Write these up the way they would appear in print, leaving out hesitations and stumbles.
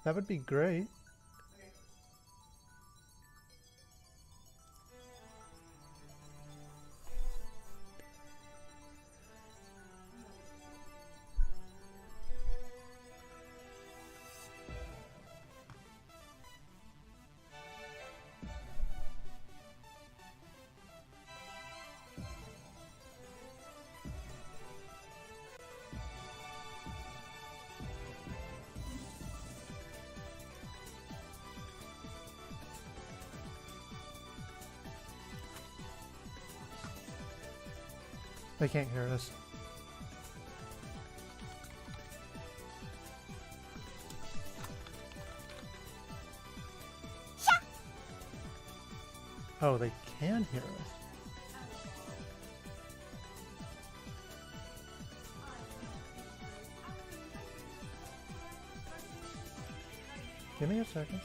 That would be great. They can't hear us. Oh, they can hear us. Give me a second.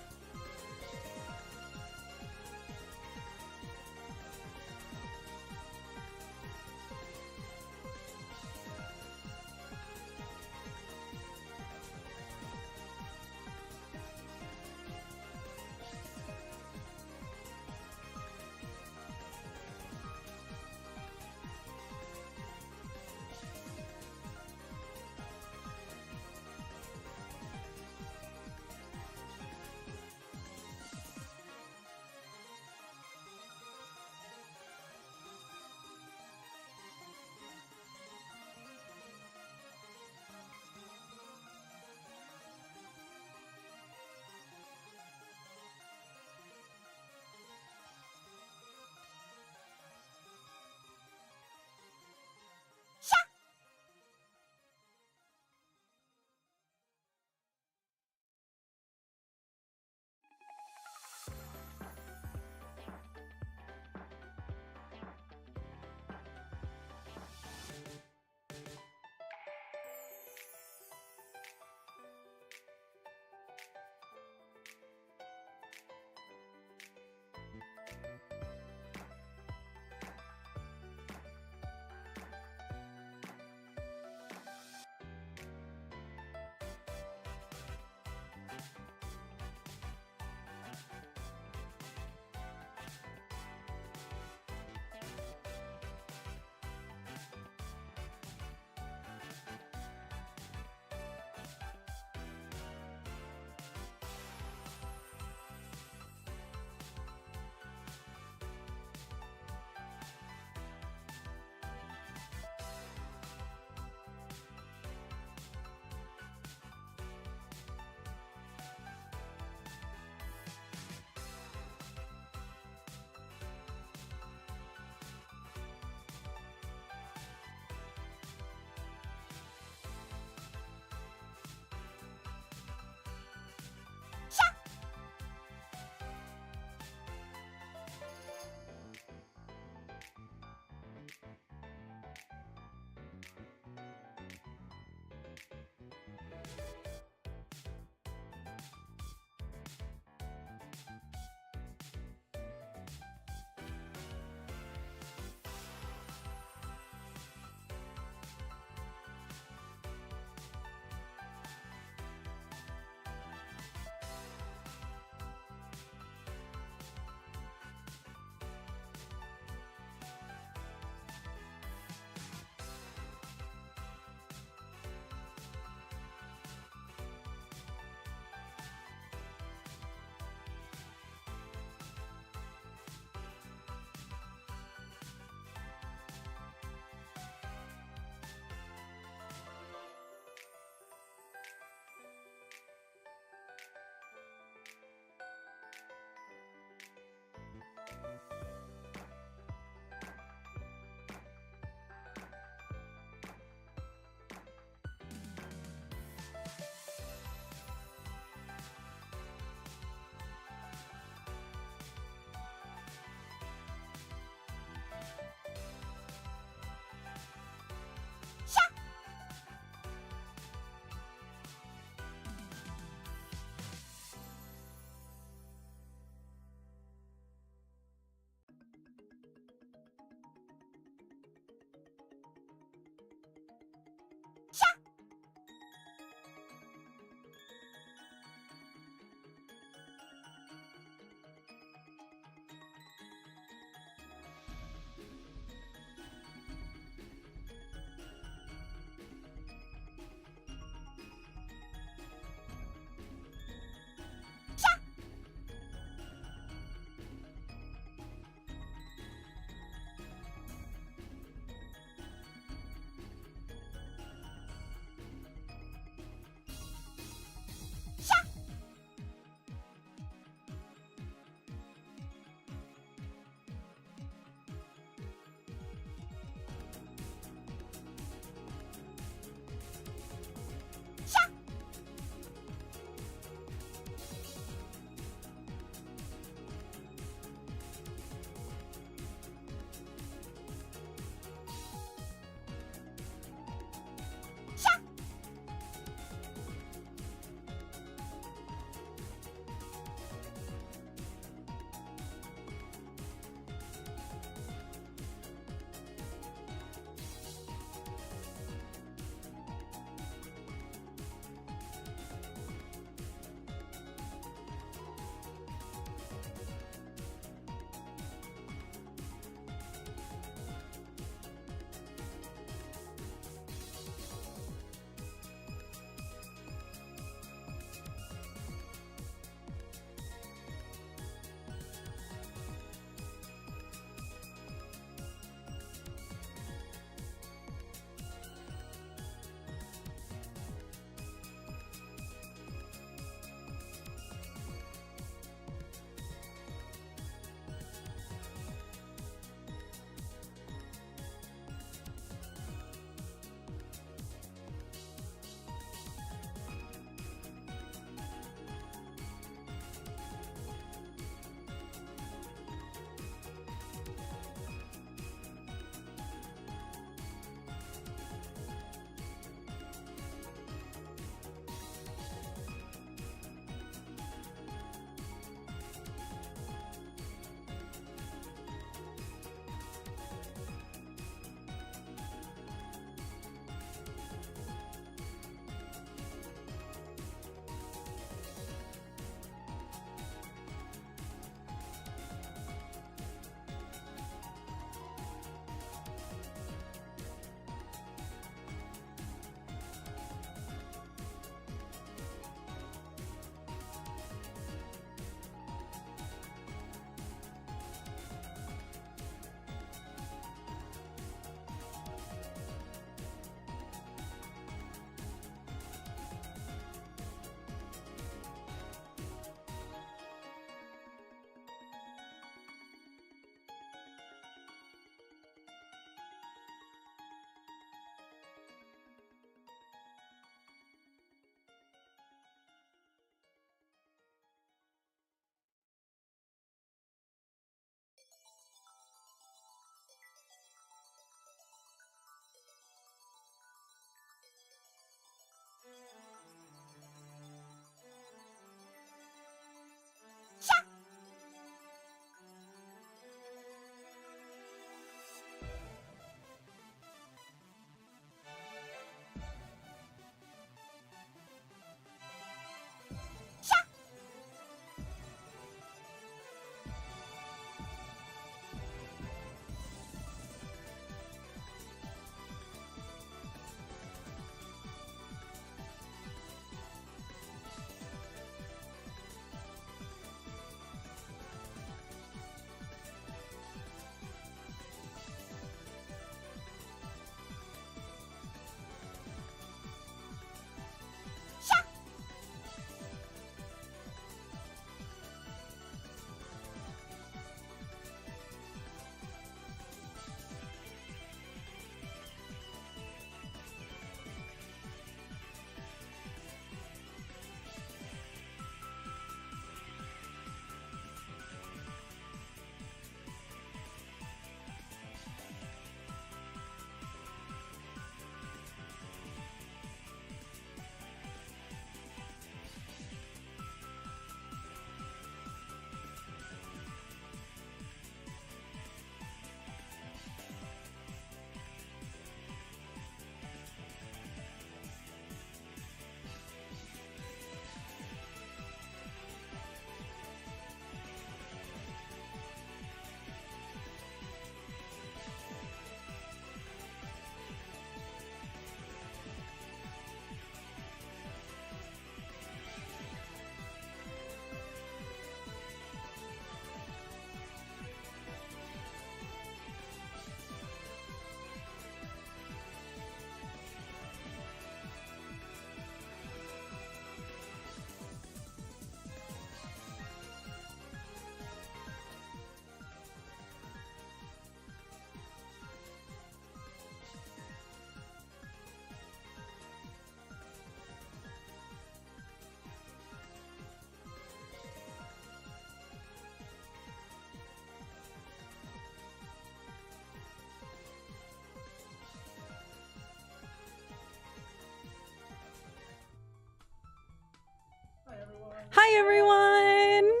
Hi everyone!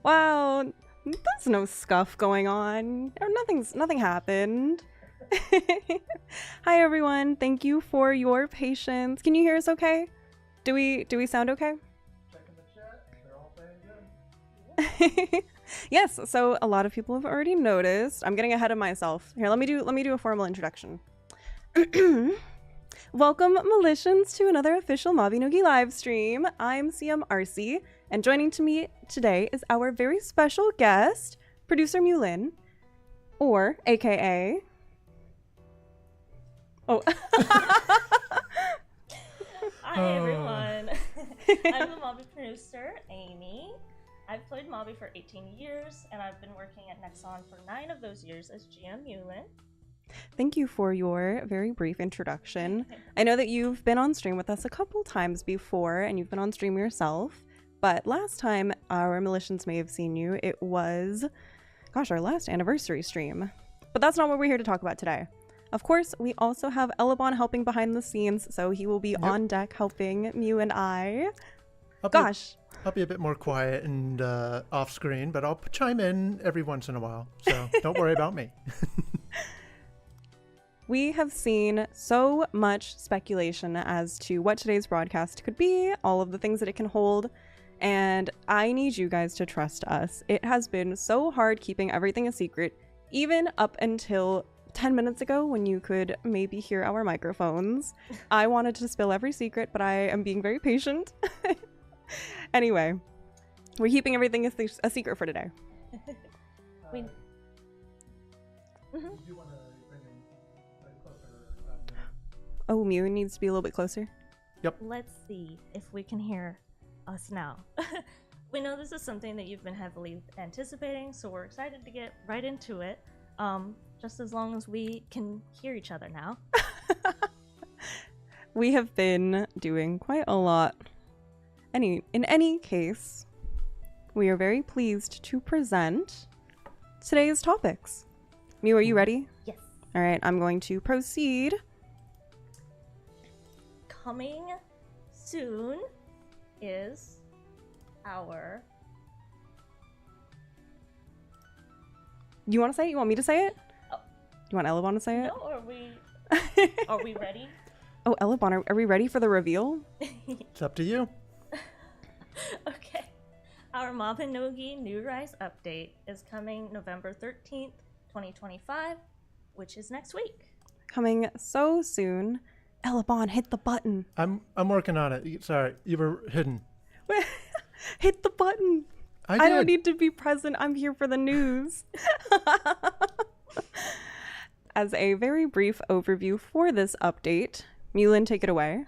Wow, there's no scuff going on. Nothing happened. Hi everyone, thank you for your patience. Can you hear us okay? Do we sound okay? Checking the chat. They're all saying good. Yes, so a lot of people have already noticed. I'm getting ahead of myself. Here, let me do a formal introduction. Welcome, Militians, to another official Mabinogi live stream. I'm CM Arci, and joining to me today is our very special guest, producer Mewlynne, or AKA. Oh. Hi everyone. I'm the Mobby producer, Amy. I've played Mobby for 18 years, and I've been working at Nexon for 9 of those years as GM Mewlynne. Thank you for your very brief introduction. I know that you've been on stream with us a couple times before, and you've been on stream yourself, but last time our Militians may have seen you, it was, gosh, our last anniversary stream. But that's not what we're here to talk about today. Of course, we also have Elebon helping behind the scenes, so he will be on deck helping Mew and I. I'll be a bit more quiet and off screen, but I'll chime in every once in a while, so don't worry about me. We have seen so much speculation as to what today's broadcast could be, all of the things that it can hold, and I need you guys to trust us. It has been so hard keeping everything a secret, even up until 10 minutes ago when you could maybe hear our microphones. I wanted to spill every secret, but I am being very patient. Anyway, we're keeping everything a secret for today. We... Oh, Mew needs to be a little bit closer. Yep. Let's see if we can hear us now. We know this is something that you've been heavily anticipating, so we're excited to get right into it. Just as long as we can hear each other now. We have been doing quite a lot. In any case, we are very pleased to present today's topics. Mew, are you ready? Yes. All right, I'm going to proceed. Coming soon is our... You want to say it? You want me to say it? Oh. You want Elebon to say it? No, are we ready? Oh, Elebon, are we ready for the reveal? It's up to you. Okay. Our Mabinogi New Rise update is coming November 13th, 2025, which is next week. Coming so soon. Elebon, hit the button. I'm working on it. Sorry, you were hidden. Hit the button. I don't need to be present. I'm here for the news. As a very brief overview for this update, Mewlynne, take it away.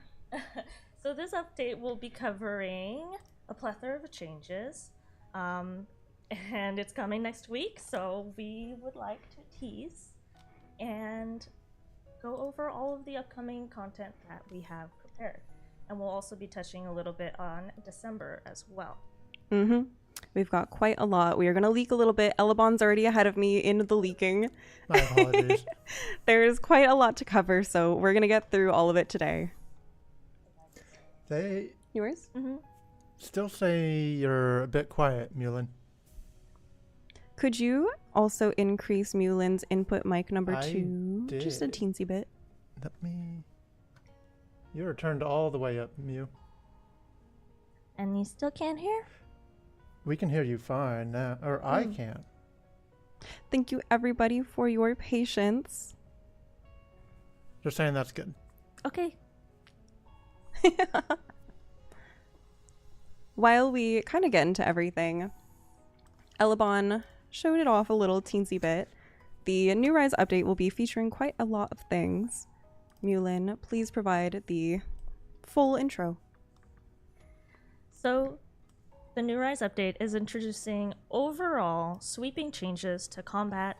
So this update will be covering a plethora of changes, and it's coming next week, so we would like to tease and go over all of the upcoming content that we have prepared. And we'll also be touching a little bit on December as well. Mm-hmm. We've got quite a lot. We are going to leak a little bit. Elebon's already ahead of me in the leaking. My apologies. There's quite a lot to cover, so we're going to get through all of it today. They Yours? Mm-hmm. still say you're a bit quiet, Mewlynne. Could you also increase Mewlynne's input mic number 2? did. Just a teensy bit. Let me... You're turned all the way up, Mew. And you still can't hear? We can hear you fine now, or I can. Thank you, everybody, for your patience. Just saying that's good. Okay. While we kind of get into everything, Elebon showed it off a little teensy bit. The New Rise update will be featuring quite a lot of things. Mewlynne, please provide the full intro. So, the New Rise update is introducing overall sweeping changes to combat,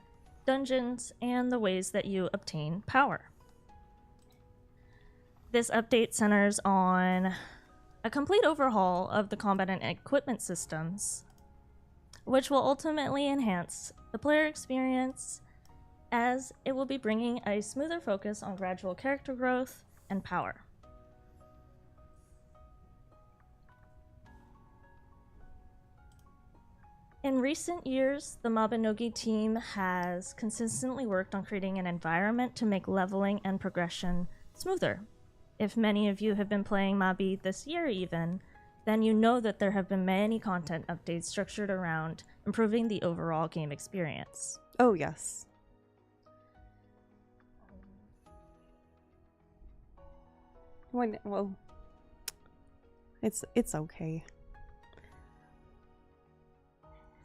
dungeons, and the ways that you obtain power. This update centers on a complete overhaul of the combat and equipment systems, which will ultimately enhance the player experience, as it will be bringing a smoother focus on gradual character growth and power. In recent years, the Mabinogi team has consistently worked on creating an environment to make leveling and progression smoother. If many of you have been playing Mabi this year even, then you know that there have been many content updates structured around improving the overall game experience. Oh, yes. Well, it's okay.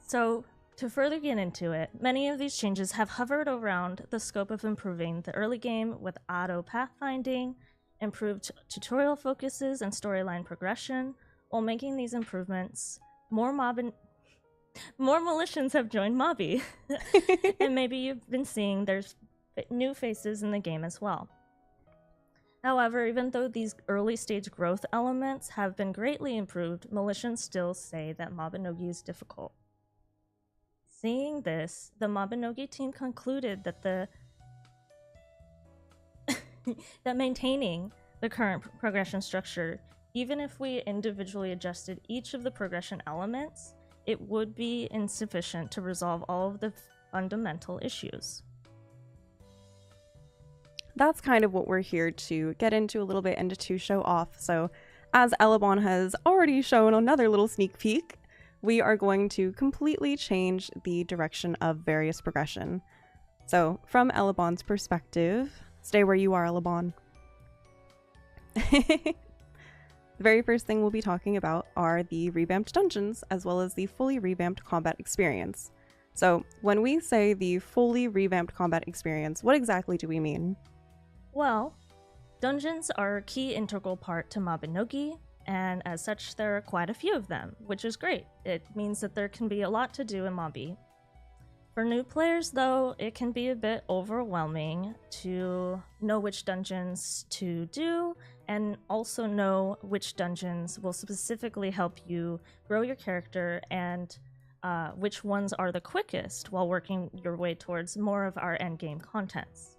So, to further get into it, many of these changes have hovered around the scope of improving the early game with auto pathfinding, improved tutorial focuses, and storyline progression. While making these improvements, more Militians have joined Mabi. And maybe you've been seeing there's new faces in the game as well. However, even though these early stage growth elements have been greatly improved, Militians still say that Mabinogi is difficult. Seeing this, the Mabinogi team concluded that that maintaining the current progression structure, even if we individually adjusted each of the progression elements, it would be insufficient to resolve all of the fundamental issues. That's kind of what we're here to get into a little bit and to show off. So, as Elebon has already shown another little sneak peek, we are going to completely change the direction of various progression. So, from Elebon's perspective, stay where you are, Elebon. The very first thing we'll be talking about are the revamped dungeons, as well as the fully revamped combat experience. So, when we say the fully revamped combat experience, what exactly do we mean? Well, dungeons are a key integral part to Mabinogi, and as such, there are quite a few of them, which is great. It means that there can be a lot to do in Mabi. For new players, though, it can be a bit overwhelming to know which dungeons to do, and also know which dungeons will specifically help you grow your character, and which ones are the quickest while working your way towards more of our endgame contents.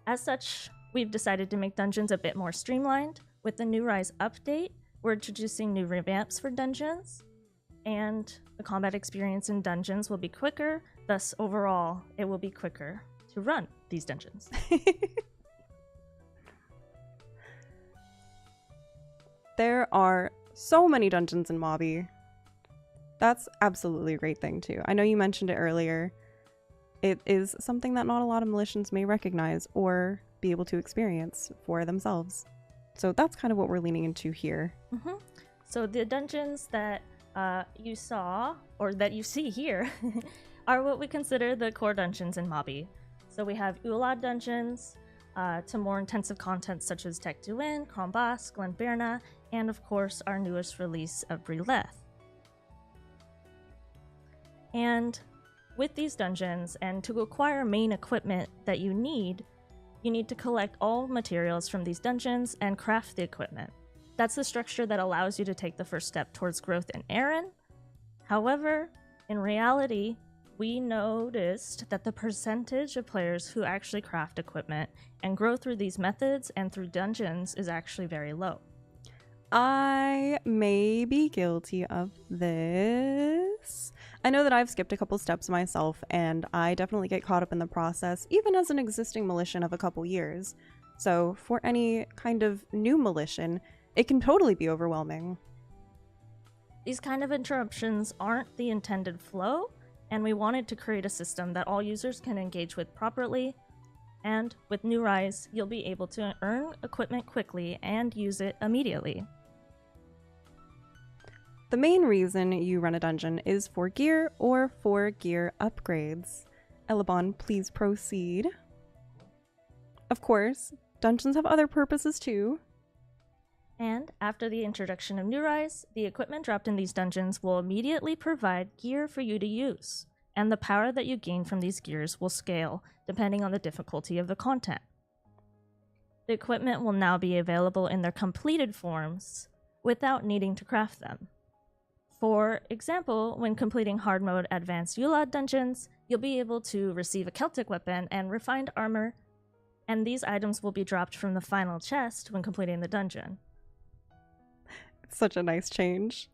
As such, we've decided to make dungeons a bit more streamlined. With the New Rise update, we're introducing new revamps for dungeons, and the combat experience in dungeons will be quicker, thus overall, it will be quicker to run these dungeons. There are so many dungeons in Mabi. That's absolutely a great thing too. I know you mentioned it earlier. It is something that not a lot of Militians may recognize or be able to experience for themselves. So that's kind of what we're leaning into here. Mm-hmm. So the dungeons that you saw, or that you see here, are what we consider the core dungeons in Mabi. So we have Ulad dungeons, to more intensive content such as Tech Duin, Krombas, Glenberna, and of course our newest release of Brileth. And with these dungeons, and to acquire main equipment that you need to collect all materials from these dungeons and craft the equipment. That's the structure that allows you to take the first step towards growth in Aaron. However, in reality, we noticed that the percentage of players who actually craft equipment and grow through these methods and through dungeons is actually very low. I may be guilty of this. I know that I've skipped a couple steps myself, and I definitely get caught up in the process, even as an existing Militian of a couple years. So for any kind of new Militian, it can totally be overwhelming. These kind of interruptions aren't the intended flow, and we wanted to create a system that all users can engage with properly. And with New Rise, you'll be able to earn equipment quickly and use it immediately. The main reason you run a dungeon is for gear or for gear upgrades. Elebon, please proceed. Of course, dungeons have other purposes too. And after the introduction of New Rise, the equipment dropped in these dungeons will immediately provide gear for you to use, and the power that you gain from these gears will scale depending on the difficulty of the content. The equipment will now be available in their completed forms without needing to craft them. For example, when completing hard mode advanced Ulad dungeons, you'll be able to receive a Celtic weapon and refined armor, and these items will be dropped from the final chest when completing the dungeon. It's such a nice change.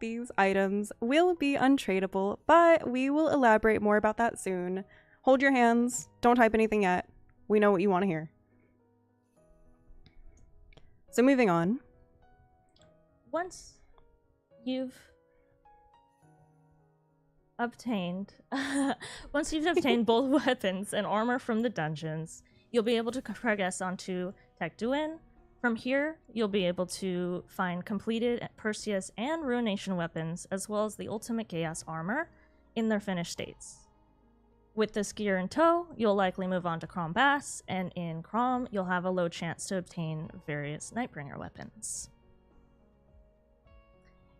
these items will be untradeable, but we will elaborate more about that soon. Hold your hands. Don't type anything yet. We know what you want to hear. So moving on. Once you've obtained both weapons and armor from the dungeons, you'll be able to progress onto Tech Duin. From here, you'll be able to find completed Perseus and Ruination weapons, as well as the Ultimate Chaos armor in their finished states. With this gear in tow, you'll likely move on to Crom Bass, and in Crom, you'll have a low chance to obtain various Nightbringer weapons.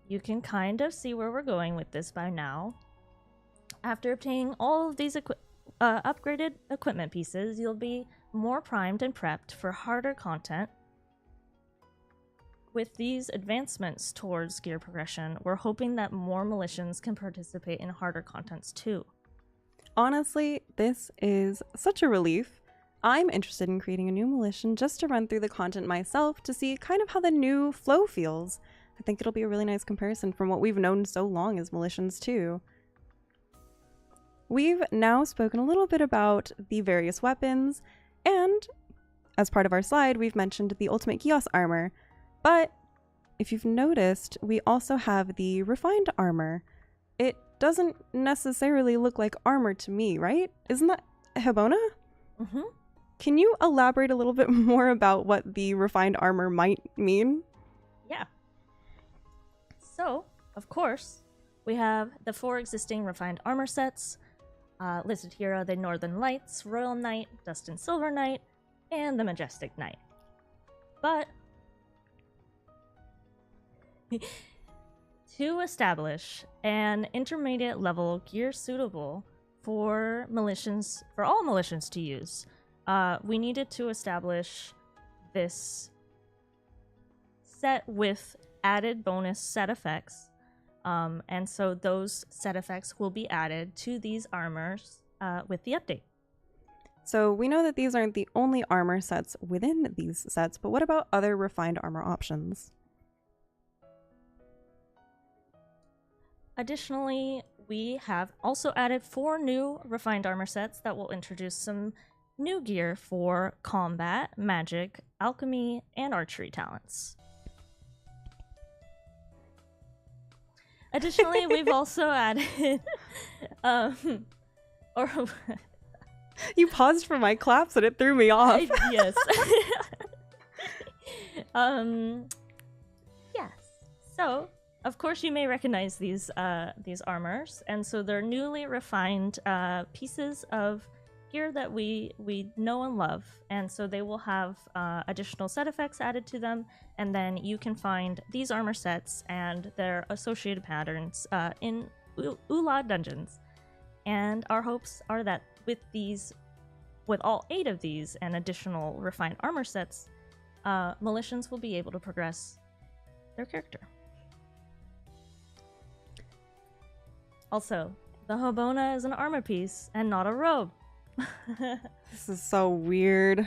You can kind of see where we're going with this by now. After obtaining all of these upgraded equipment pieces, you'll be more primed and prepped for harder content. With these advancements towards gear progression, we're hoping that more Militians can participate in harder contents too. Honestly, this is such a relief. I'm interested in creating a new Militian just to run through the content myself to see kind of how the new flow feels. I think it'll be a really nice comparison from what we've known so long as Militians too. We've now spoken a little bit about the various weapons, and as part of our slide, we've mentioned the Ultimate Chaos armor. But if you've noticed, we also have the refined armor. It doesn't necessarily look like armor to me, right? Isn't that Hibona? Mm-hmm. Can you elaborate a little bit more about what the refined armor might mean? Yeah. So, of course, we have the 4 existing refined armor sets. Listed here are the Northern Lights, Royal Knight, Dust and Silver Knight, and the Majestic Knight. But to establish an intermediate level gear suitable for all Militians to use, we needed to establish this set with added bonus set effects. And so those set effects will be added to these armors with the update. So we know that these aren't the only armor sets within these sets, but what about other refined armor options? Additionally, we have also added 4 new refined armor sets that will introduce some new gear for combat, magic, alchemy, and archery talents. Additionally, we've also added, You paused for my claps and it threw me off. Yes. Yes. So, of course, you may recognize these armors, and so they're newly refined pieces of gear that we know and love, and so they will have additional set effects added to them, and then you can find these armor sets and their associated patterns in Ula dungeons. And our hopes are that with all 8 of these and additional refined armor sets, Militians will be able to progress their character. Also, the Hibona is an armor piece and not a robe. This is so weird.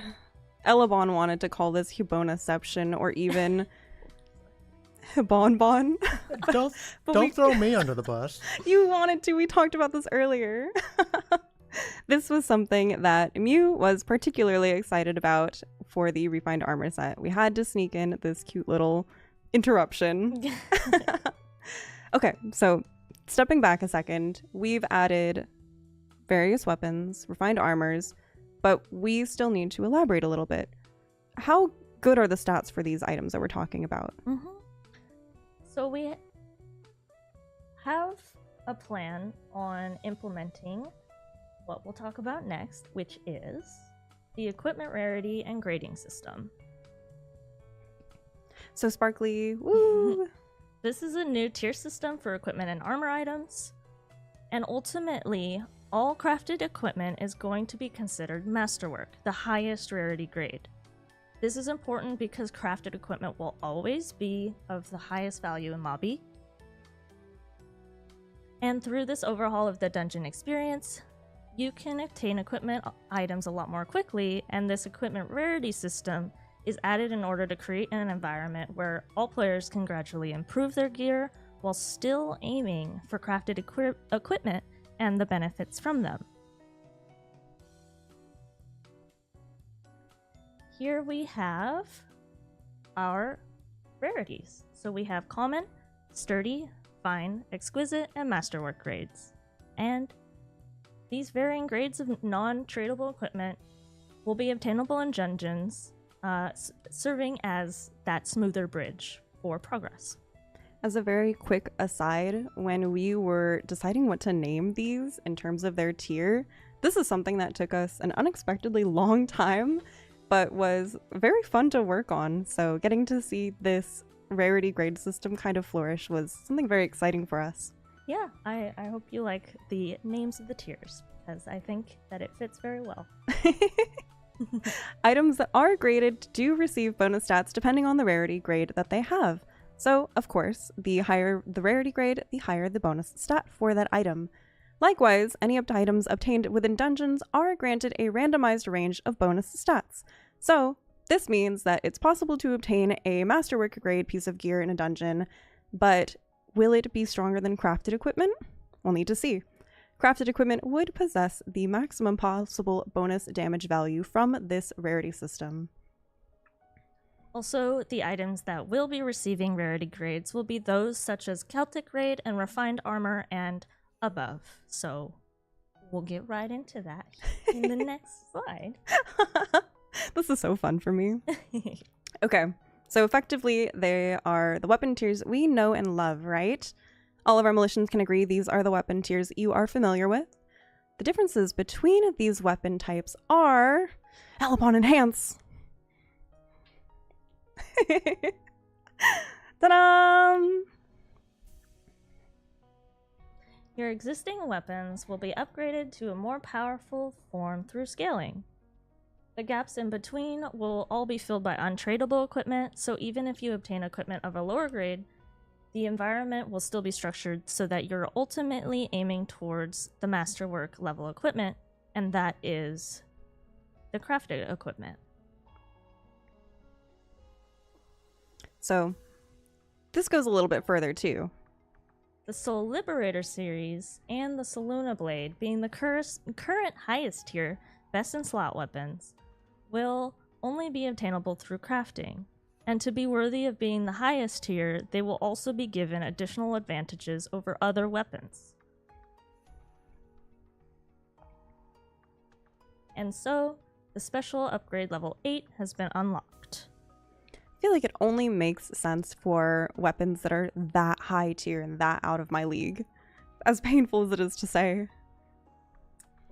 Elabon wanted to call this Hibonaception or even Hibonbon. Don't we- throw me under the bus. You wanted to. We talked about this earlier. This was something that Mew was particularly excited about for the refined armor set. We had to sneak in this cute little interruption. Okay, so stepping back a second, we've added various weapons, refined armors, but we still need to elaborate a little bit. How good are the stats for these items that we're talking about? Mm-hmm. So we have a plan on implementing what we'll talk about next, which is the equipment rarity and grading system. So sparkly, woo! This is a new tier system for equipment and armor items, and ultimately, all crafted equipment is going to be considered masterwork, the highest rarity grade. This is important because crafted equipment will always be of the highest value in Mobby. And through this overhaul of the dungeon experience, you can obtain equipment items a lot more quickly, and this equipment rarity system is added in order to create an environment where all players can gradually improve their gear while still aiming for crafted equipment and the benefits from them. Here we have our rarities. So we have common, sturdy, fine, exquisite, and masterwork grades. And these varying grades of non-tradable equipment will be obtainable in dungeons, serving as that smoother bridge for progress. As a very quick aside, when we were deciding what to name these in terms of their tier, this is something that took us an unexpectedly long time, but was very fun to work on. So getting to see this rarity grade system kind of flourish was something very exciting for us. Yeah, I hope you like the names of the tiers, because I think that it fits very well. Items that are graded do receive bonus stats depending on the rarity grade that they have. So, of course, the higher the rarity grade, the higher the bonus stat for that item. Likewise, any items obtained within dungeons are granted a randomized range of bonus stats. So, this means that it's possible to obtain a masterwork grade piece of gear in a dungeon, but will it be stronger than crafted equipment? We'll need to see. Crafted equipment would possess the maximum possible bonus damage value from this rarity system. Also, the items that will be receiving rarity grades will be those such as Celtic Raid and Refined Armor and above. So we'll get right into that in the next slide. This is so fun for me. Okay, so effectively they are the weapon tiers we know and love, right? All of our militians can agree these are the weapon tiers you are familiar with. The differences between these weapon types are Elapon Enhance. Ta-da! Your existing weapons will be upgraded to a more powerful form through scaling. The gaps in between will all be filled by untradeable equipment, so even if you obtain equipment of a lower grade, the environment will still be structured so that you're ultimately aiming towards the masterwork level equipment, and that is the crafted equipment. So, this goes a little bit further too. The Soul Liberator series and the Saluna Blade, being the current highest tier best in slot weapons, will only be obtainable through crafting. And to be worthy of being the highest tier, they will also be given additional advantages over other weapons. And so, the special upgrade level 8 has been unlocked. I feel like it only makes sense for weapons that are that high tier and that out of my league. As painful as it is to say.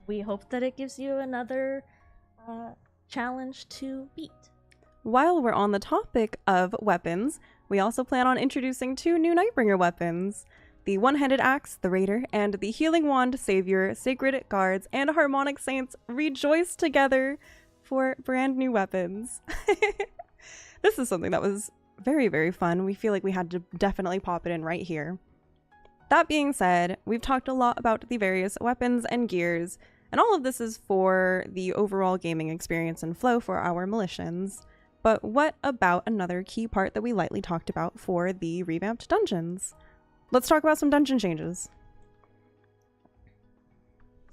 We hope that it gives you another challenge to beat. While we're on the topic of weapons, we also plan on introducing 2 new Nightbringer weapons. The One-Handed Axe, the Raider, and the Healing Wand, Savior, Sacred Guards, and Harmonic Saints rejoice together for brand new weapons. This is something that was very, very fun. We feel like we had to definitely pop it in right here. That being said, we've talked a lot about the various weapons and gears, and all of this is for the overall gaming experience and flow for our militians. But what about another key part that we lightly talked about for the revamped dungeons? Let's talk about some dungeon changes.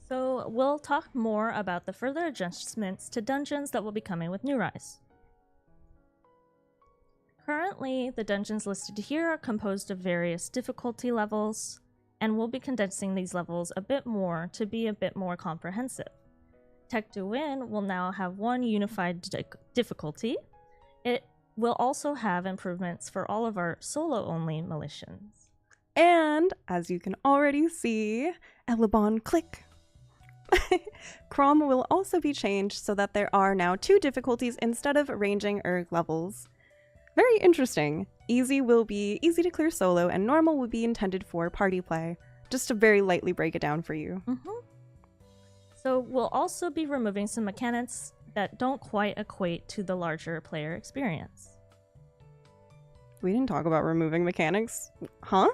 So we'll talk more about the further adjustments to dungeons that will be coming with New Rise. Currently, the dungeons listed here are composed of various difficulty levels, and we'll be condensing these levels a bit more to be a bit more comprehensive. Tech to Win will now have one unified difficulty. It will also have improvements for all of our solo-only militians. And, as you can already see, Elabon click. Crom will also be changed so that there are now 2 difficulties instead of ranging erg levels. Very interesting. Easy will be easy to clear solo, and normal will be intended for party play. Just to very lightly break it down for you. So we'll also be removing some mechanics that don't quite equate to the larger player experience. We didn't talk about removing mechanics, huh?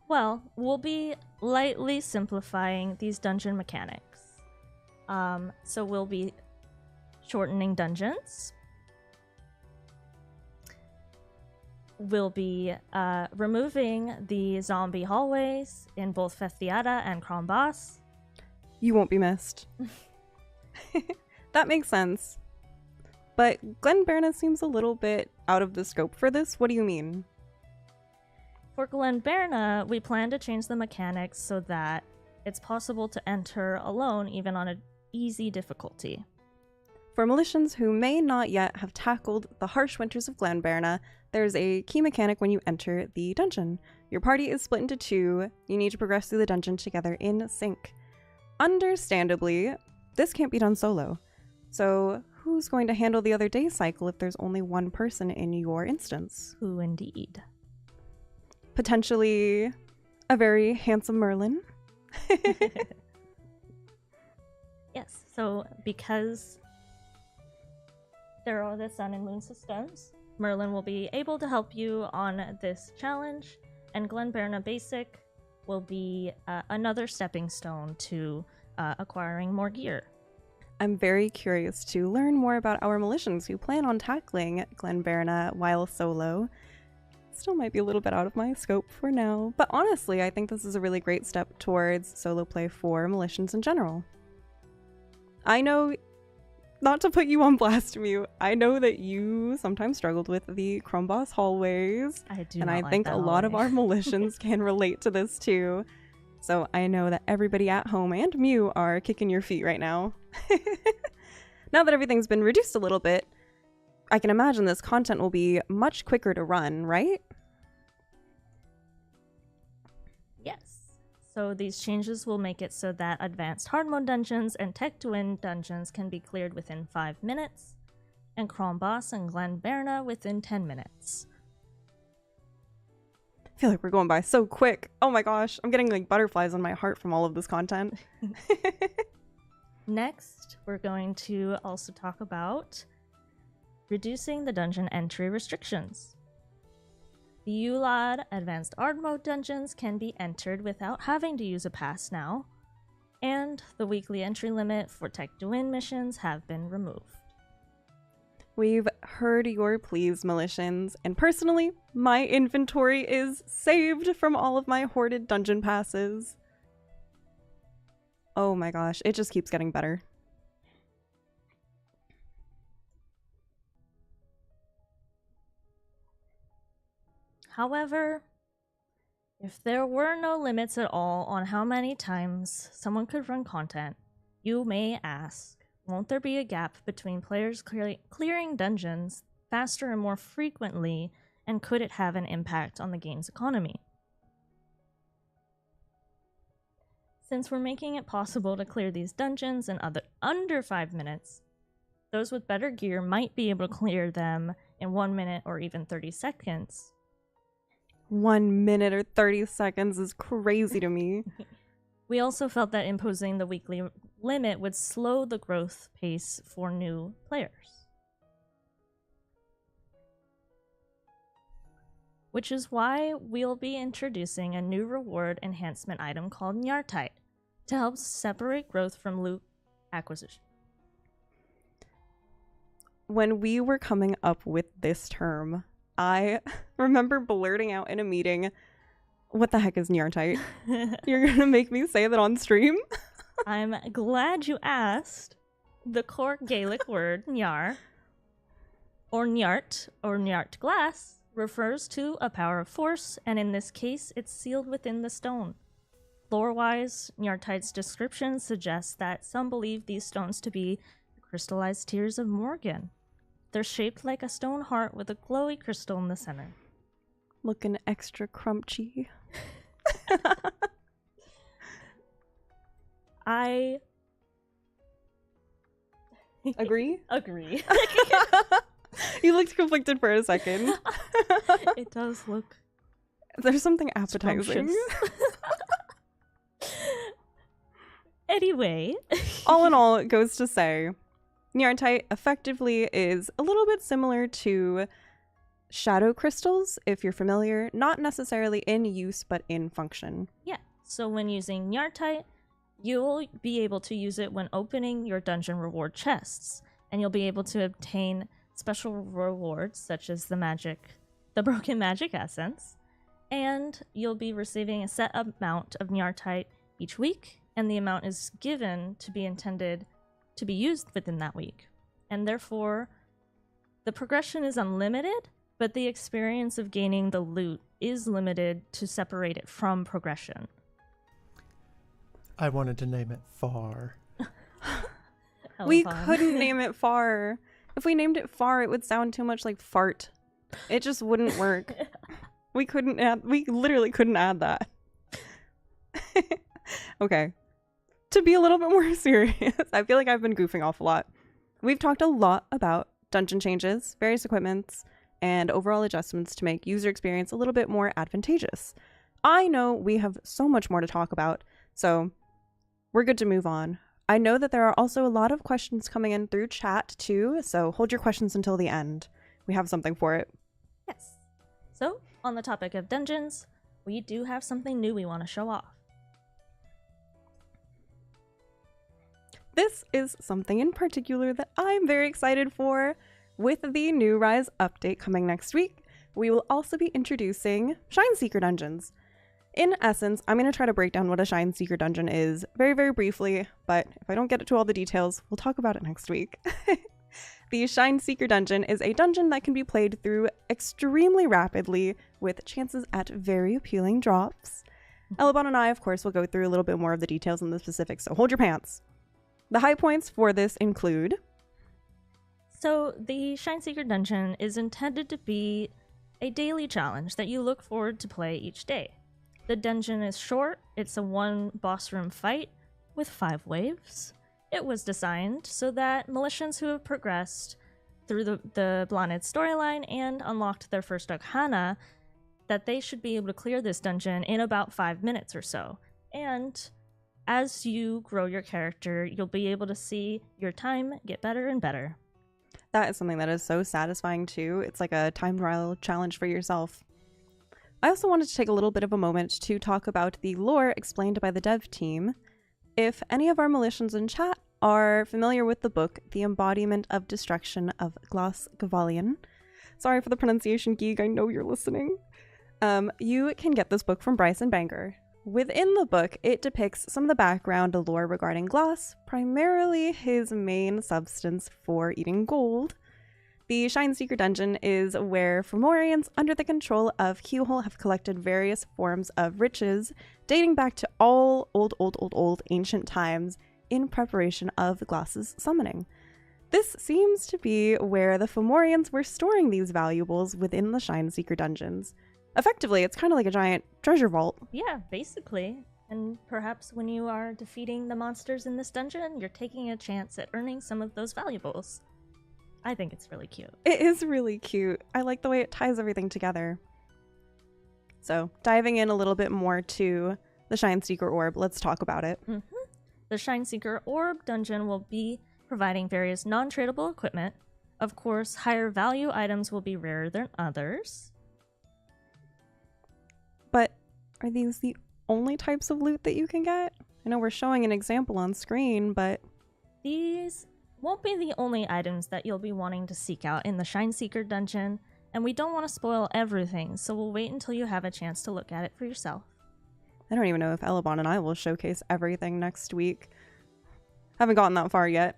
Well, we'll be lightly simplifying these dungeon mechanics. So we'll be shortening dungeons. will be removing the zombie hallways in both Fethiata and Krombas. You won't be missed. That makes sense. But Glenberna seems a little bit out of the scope for this. What do you mean? For Glenberna, we plan to change the mechanics so that it's possible to enter alone even on an easy difficulty. For Militians who may not yet have tackled the harsh winters of Glenberna, there's a key mechanic when you enter the dungeon. Your party is split into two. You need to progress through the dungeon together in sync. Understandably, this can't be done solo. So who's going to handle the other day cycle if there's only one person in your instance? Who indeed? Potentially a very handsome Mewlynne. Yes, so because there are the sun and moon systems, Mewlynne will be able to help you on this challenge, and Glenberna Basic will be another stepping stone to acquiring more gear. I'm very curious to learn more about our Militians who plan on tackling Glenberna while solo. Still might be a little bit out of my scope for now, but honestly, I think this is a really great step towards solo play for Militians in general. I know, not to put you on blast, Mew, I know that you sometimes struggled with the Krombas hallways, I do and not I like think that a lot of hallway. our Militians can relate to this too. So I know that everybody at home and Mew are kicking your feet right now. Now that everything's been reduced a little bit, I can imagine this content will be much quicker to run, right? Yes. So these changes will make it so that advanced hard mode dungeons and tech to win dungeons can be cleared within 5 minutes, and Krombas and Glenberna within 10 minutes. I feel like we're going by so quick. Oh my gosh, I'm getting like butterflies on my heart from all of this content. Next, we're going to also talk about reducing the dungeon entry restrictions. The ULAD Advanced Hard Mode dungeons can be entered without having to use a pass now, and the weekly entry limit for Tech to Win missions have been removed. We've heard your pleas, Militians, and personally, my inventory is saved from all of my hoarded dungeon passes. Oh my gosh, it just keeps getting better. However, if there were no limits at all on how many times someone could run content, you may ask, won't there be a gap between players clearing dungeons faster and more frequently, and could it have an impact on the game's economy? Since we're making it possible to clear these dungeons in under 5 minutes, those with better gear might be able to clear them in 1 minute or even 30 seconds. 1 minute or 30 seconds is crazy to me. We also felt that imposing the weekly limit would slow the growth pace for new players. Which is why we'll be introducing a new reward enhancement item called Nyartite to help separate growth from loot acquisition. When we were coming up with this term, I remember blurting out in a meeting, what the heck is Nyartite? You're gonna make me say that on stream? I'm glad you asked. The core Gaelic word Nyar, or Nyart, or Nyart glass, refers to a power of force, and in this case, it's sealed within the stone. Lore-wise, Nyartite's description suggests that some believe these stones to be the crystallized tears of Morgan. They're shaped like a stone heart with a glowy crystal in the center. Looking extra crunchy. I Agree? agree. You looked conflicted for a second. It does look There's something appetizing. scrumptious. Anyway. All in all, it goes to say, Nyartite effectively is a little bit similar to shadow crystals, if you're familiar. Not necessarily in use, but in function. Yeah, so when using Nyartite, you'll be able to use it when opening your dungeon reward chests, and you'll be able to obtain special rewards such as the magic the Broken Magic Essence, and you'll be receiving a set amount of Nyartite each week, and the amount is given to be intended to be used within that week. And therefore, the progression is unlimited, but the experience of gaining the loot is limited to separate it from progression. I wanted to name it Far. We couldn't name it Far. If we named it Far, it would sound too much like fart. It just wouldn't work. We literally couldn't add that. Okay. To be a little bit more serious, I feel like I've been goofing off a lot. We've talked a lot about dungeon changes, various equipments, and overall adjustments to make user experience a little bit more advantageous. I know we have so much more to talk about, so we're good to move on. I know that there are also a lot of questions coming in through chat too, so hold your questions until the end. We have something for it. Yes. So, on the topic of dungeons, we do have something new we want to show off. This is something in particular that I'm very excited for. With the new Rise update coming next week, we will also be introducing Shine Seeker dungeons. In essence, I'm going to try to break down what a Shine Seeker dungeon is very, very briefly, but if I don't get to all the details, we'll talk about it next week. The Shine Seeker dungeon is a dungeon that can be played through extremely rapidly with chances at very appealing drops. Elabon and I, of course, will go through a little bit more of the details and the specifics, so hold your pants. The high points for this include... So, the Shine Seeker dungeon is intended to be a daily challenge that you look forward to play each day. The dungeon is short, it's a one boss room fight with 5 waves. It was designed so that Militians who have progressed through the Blonded storyline and unlocked their first Arcana, that they should be able to clear this dungeon in about 5 minutes or so. And as you grow your character, you'll be able to see your time get better and better. That is something that is so satisfying too. It's like a time trial challenge for yourself. I also wanted to take a little bit of a moment to talk about the lore explained by the dev team. If any of our Militians in chat are familiar with the book, The Embodiment of Destruction of Glas Gavalion, sorry for the pronunciation, geek, I know you're listening. You can get this book from Bryson Banger. Within the book, it depicts some of the background lore regarding Glas, primarily his main substance for eating gold. The Shine Seeker dungeon is where Fomorians, under the control of Keelhole, have collected various forms of riches dating back to all old ancient times in preparation of Glas's summoning. This seems to be where the Fomorians were storing these valuables within the Shine Seeker dungeons. Effectively, it's kind of like a giant treasure vault. Yeah, basically. And perhaps when you are defeating the monsters in this dungeon, you're taking a chance at earning some of those valuables. I think it's really cute. It is really cute. I like the way it ties everything together. So, diving in a little bit more to the Shine Seeker Orb, let's talk about it. The Shine Seeker Orb dungeon will be providing various non-tradable equipment. Of course, higher value items will be rarer than others. But are these the only types of loot that you can get? I know we're showing an example on screen, but... These won't be the only items that you'll be wanting to seek out in the Shine Seeker dungeon, and we don't want to spoil everything, so we'll wait until you have a chance to look at it for yourself. I don't even know if Elabon and I will showcase everything next week. Haven't gotten that far yet.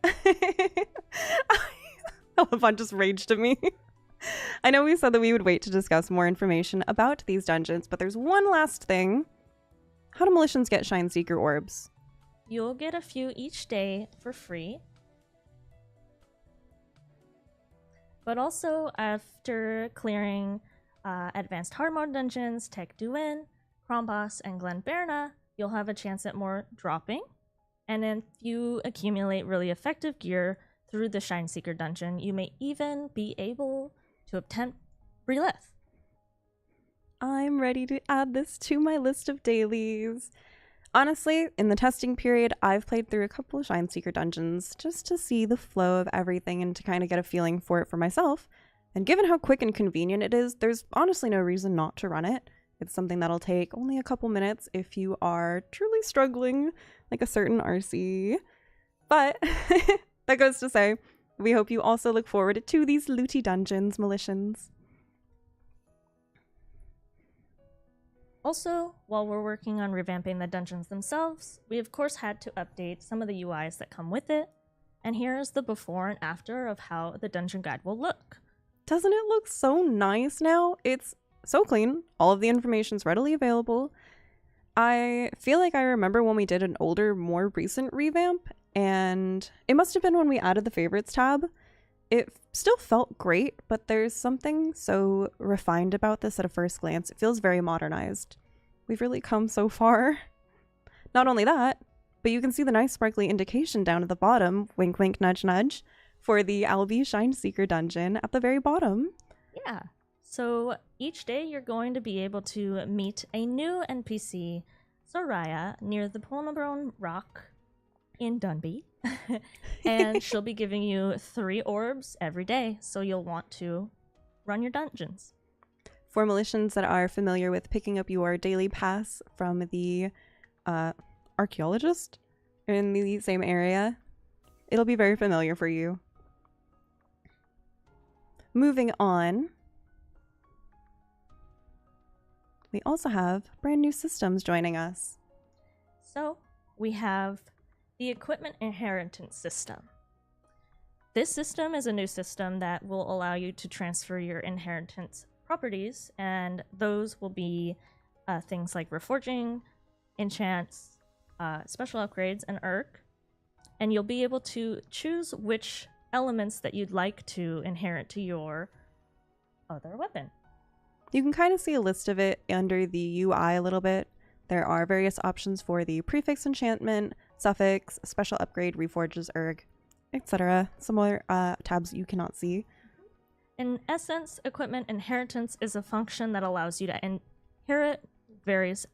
Elabon just raged at me. I know we said that we would wait to discuss more information about these dungeons, but there's one last thing. How do Militians get Shine Seeker orbs? You'll get a few each day for free. But also, after clearing Advanced Hard Mode dungeons, Tech Duin, Krombos, and Glenberna, you'll have a chance at more dropping. And if you accumulate really effective gear through the Shine Seeker dungeon, you may even be able to attempt Relith. I'm ready to add this to my list of dailies. Honestly, in the testing period, I've played through a couple of Shine Seeker dungeons just to see the flow of everything and to kind of get a feeling for it for myself. And given how quick and convenient it is, there's honestly no reason not to run it. It's something that'll take only a couple minutes if you are truly struggling, like a certain RC. But that goes to say, we hope you also look forward to these looty dungeons, Militians. Also, while we're working on revamping the dungeons themselves, we of course had to update some of the UIs that come with it, and here is the before and after of how the dungeon guide will look. Doesn't it look so nice now? It's so clean. All of the information's readily available. I feel like I remember when we did an older, more recent revamp, and it must have been when we added the favorites tab. It still felt great, but there's something so refined about this at a first glance. It feels very modernized. We've really come so far. Not only that, but you can see the nice sparkly indication down at the bottom, wink wink nudge nudge, for the Albie Shine Seeker dungeon at the very bottom. Yeah, so each day you're going to be able to meet a new NPC, Soraya, near the Pomegranate Rock in Dunby. And she'll be giving you 3 orbs every day, so you'll want to run your dungeons. For Militians that are familiar with picking up your daily pass from the archaeologist in the same area, it'll be very familiar for you. Moving on, we also have brand new systems joining us. So we have the Equipment Inheritance System. This system is a new system that will allow you to transfer your inheritance properties, and those will be things like Reforging, enchants, special upgrades, and Urk. And you'll be able to choose which elements that you'd like to inherit to your other weapon. You can kind of see a list of it under the UI a little bit. There are various options for the prefix enchantment, suffix, special upgrade, reforges, erg, etc. Some other tabs you cannot see. In essence, equipment inheritance is a function that allows you to inherit various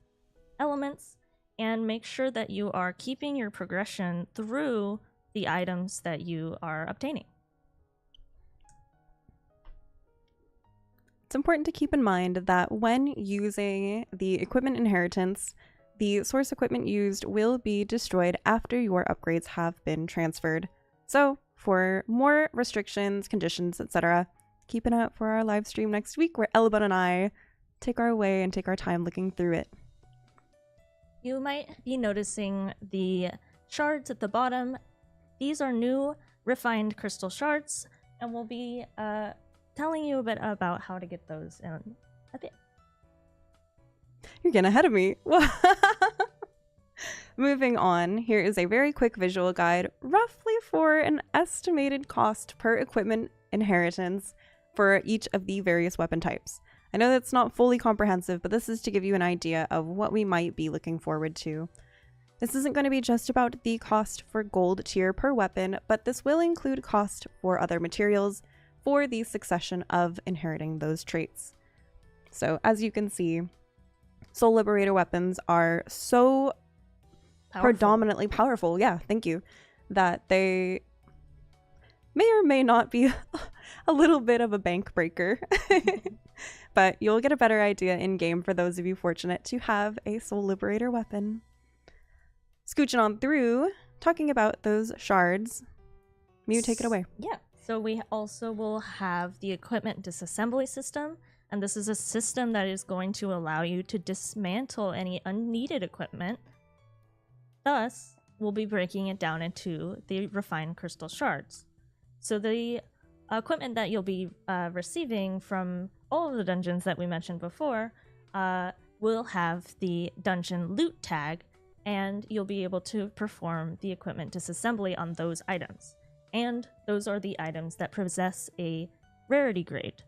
elements and make sure that you are keeping your progression through the items that you are obtaining. It's important to keep in mind that when using the equipment inheritance, the source equipment used will be destroyed after your upgrades have been transferred. So, for more restrictions, conditions, etc., keep an eye out for our live stream next week where Elabun and I take our way and take our time looking through it. You might be noticing the shards at the bottom. These are new refined crystal shards, and we'll be telling you a bit about how to get those in a bit. You're getting ahead of me. Moving on, here is a very quick visual guide, roughly for an estimated cost per equipment inheritance for each of the various weapon types. I know that's not fully comprehensive, but this is to give you an idea of what we might be looking forward to. This isn't going to be just about the cost for gold tier per weapon, but this will include cost for other materials for the succession of inheriting those traits. So as you can see, Soul Liberator weapons are so predominantly powerful, yeah, thank you, that they may or may not be a little bit of a bank breaker. But you'll get a better idea in game for those of you fortunate to have a Soul Liberator weapon. Scooching on through, talking about those shards. Mew, take it away. Yeah, so we also will have the equipment disassembly system, and this is a system that is going to allow you to dismantle any unneeded equipment. Thus, we'll be breaking it down into the refined crystal shards. So the equipment that you'll be receiving from all of the dungeons that we mentioned before will have the dungeon loot tag, and you'll be able to perform the equipment disassembly on those items. And those are the items that possess a rarity grade.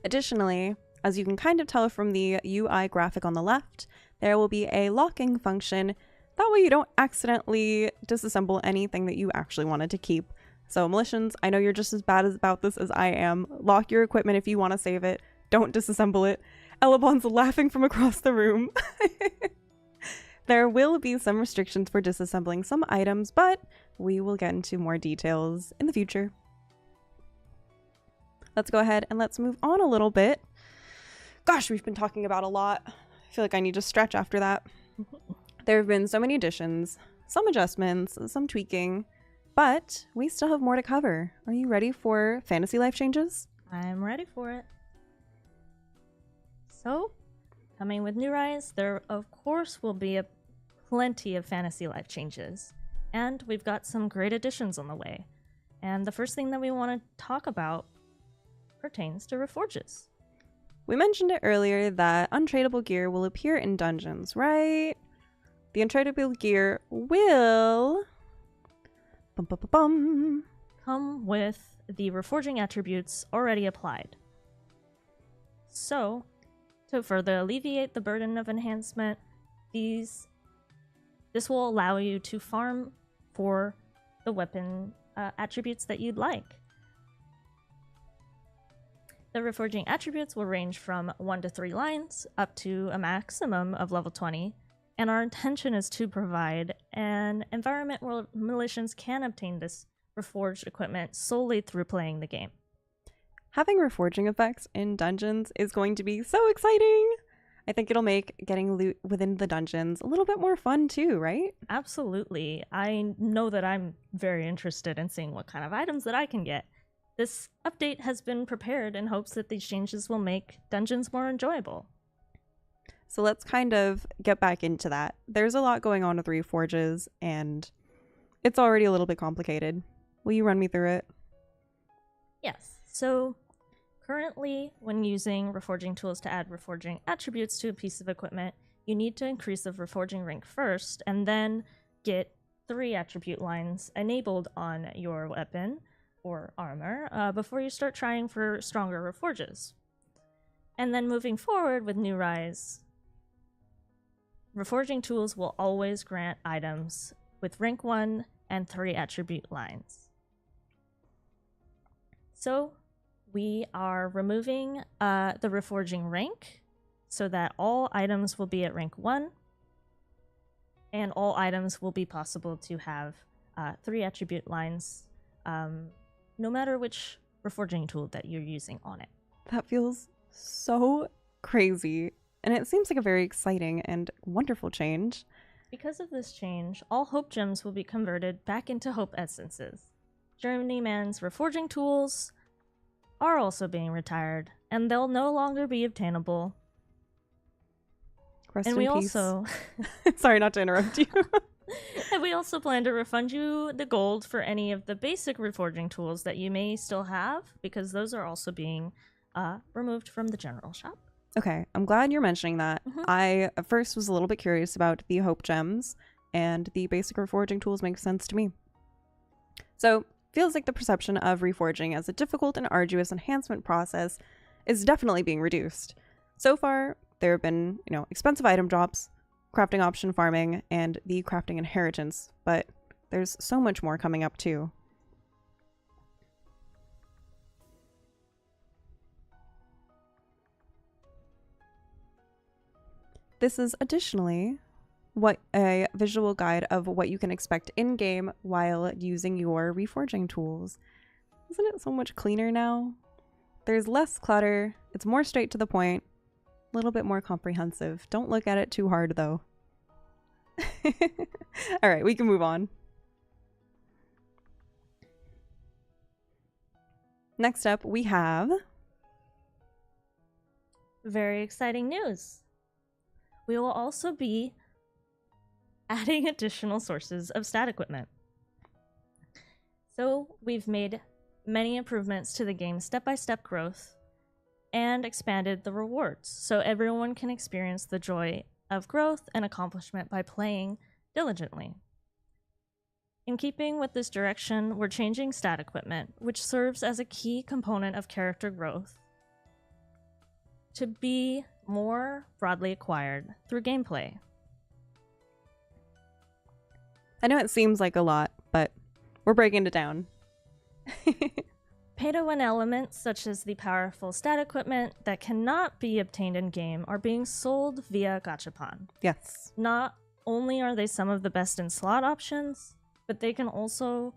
Additionally, as you can kind of tell from the UI graphic on the left, there will be a locking function. That way you don't accidentally disassemble anything that you actually wanted to keep. So Militians, I know you're just as bad about this as I am. Lock your equipment if you want to save it. Don't disassemble it. Elabon's laughing from across the room. There will be some restrictions for disassembling some items, but we will get into more details in the future. Let's go ahead and let's move on a little bit. Gosh, we've been talking about a lot. I feel like I need to stretch after that. There have been so many additions, some adjustments, some tweaking, but we still have more to cover. Are you ready for fantasy life changes? I'm ready for it. So, Coming with New Rise, there of course will be plenty of fantasy life changes, and we've got some great additions on the way. And the first thing that we want to talk about pertains to Reforges. We mentioned it earlier that untradeable gear will appear in dungeons, right? The untradeable gear will come with the Reforging attributes already applied. So, to further alleviate the burden of enhancement, this will allow you to farm for the weapon attributes that you'd like. The Reforging attributes will range from 1 to 3 lines, up to a maximum of level 20, and our intention is to provide an environment where militians can obtain this reforged equipment solely through playing the game. Having reforging effects in dungeons is going to be so exciting! I think it'll make getting loot within the dungeons a little bit more fun too, right? Absolutely. I know that I'm very interested in seeing what kind of items that I can get. This update has been prepared in hopes that these changes will make dungeons more enjoyable. So let's kind of get back into that. There's a lot going on with Reforges, and it's already a little bit complicated. Will you run me through it? Yes. So currently, when using Reforging tools to add Reforging attributes to a piece of equipment, you need to increase the Reforging rank first, and then get 3 attribute lines enabled on your weapon or armor before you start trying for stronger Reforges. And then moving forward with New Rise, Reforging tools will always grant items with rank 1 and 3 attribute lines. So we are removing the Reforging rank so that all items will be at rank 1, and all items will be possible to have 3 attribute lines, no matter which Reforging tool that you're using on it. That feels so crazy, and it seems like a very exciting and wonderful change. Because of this change, all Hope Gems will be converted back into Hope Essences. Journeyman's Reforging tools are also being retired, and they'll no longer be obtainable. Rest and in we peace. also Sorry not to interrupt you. and we also plan to refund you the gold for any of the basic Reforging tools that you may still have, because those are also being removed from the general shop. Okay, I'm glad you're mentioning that. Mhm. I at first was a little bit curious about the Hope Gems, and the basic Reforging tools make sense to me. So, feels like the perception of Reforging as a difficult and arduous enhancement process is definitely being reduced. So far, there have been, expensive item drops, crafting option farming, and the crafting inheritance, but there's so much more coming up too. This is additionally a visual guide of what you can expect in-game while using your Reforging tools. Isn't it so much cleaner now? There's less clutter, it's more straight to the point, a little bit more comprehensive. Don't look at it too hard though. Alright, we can move on. Next up, we have... Very exciting news. We will also be adding additional sources of stat equipment. So we've made many improvements to the game's step-by-step growth and expanded the rewards so everyone can experience the joy of growth and accomplishment by playing diligently. In keeping with this direction, we're changing stat equipment, which serves as a key component of character growth, to be more broadly acquired through gameplay. I know it seems like a lot, but we're breaking it down. Pay-to-win elements, such as the powerful stat equipment that cannot be obtained in-game, are being sold via Gachapon. Yes. Not only are they some of the best in slot options, but they can also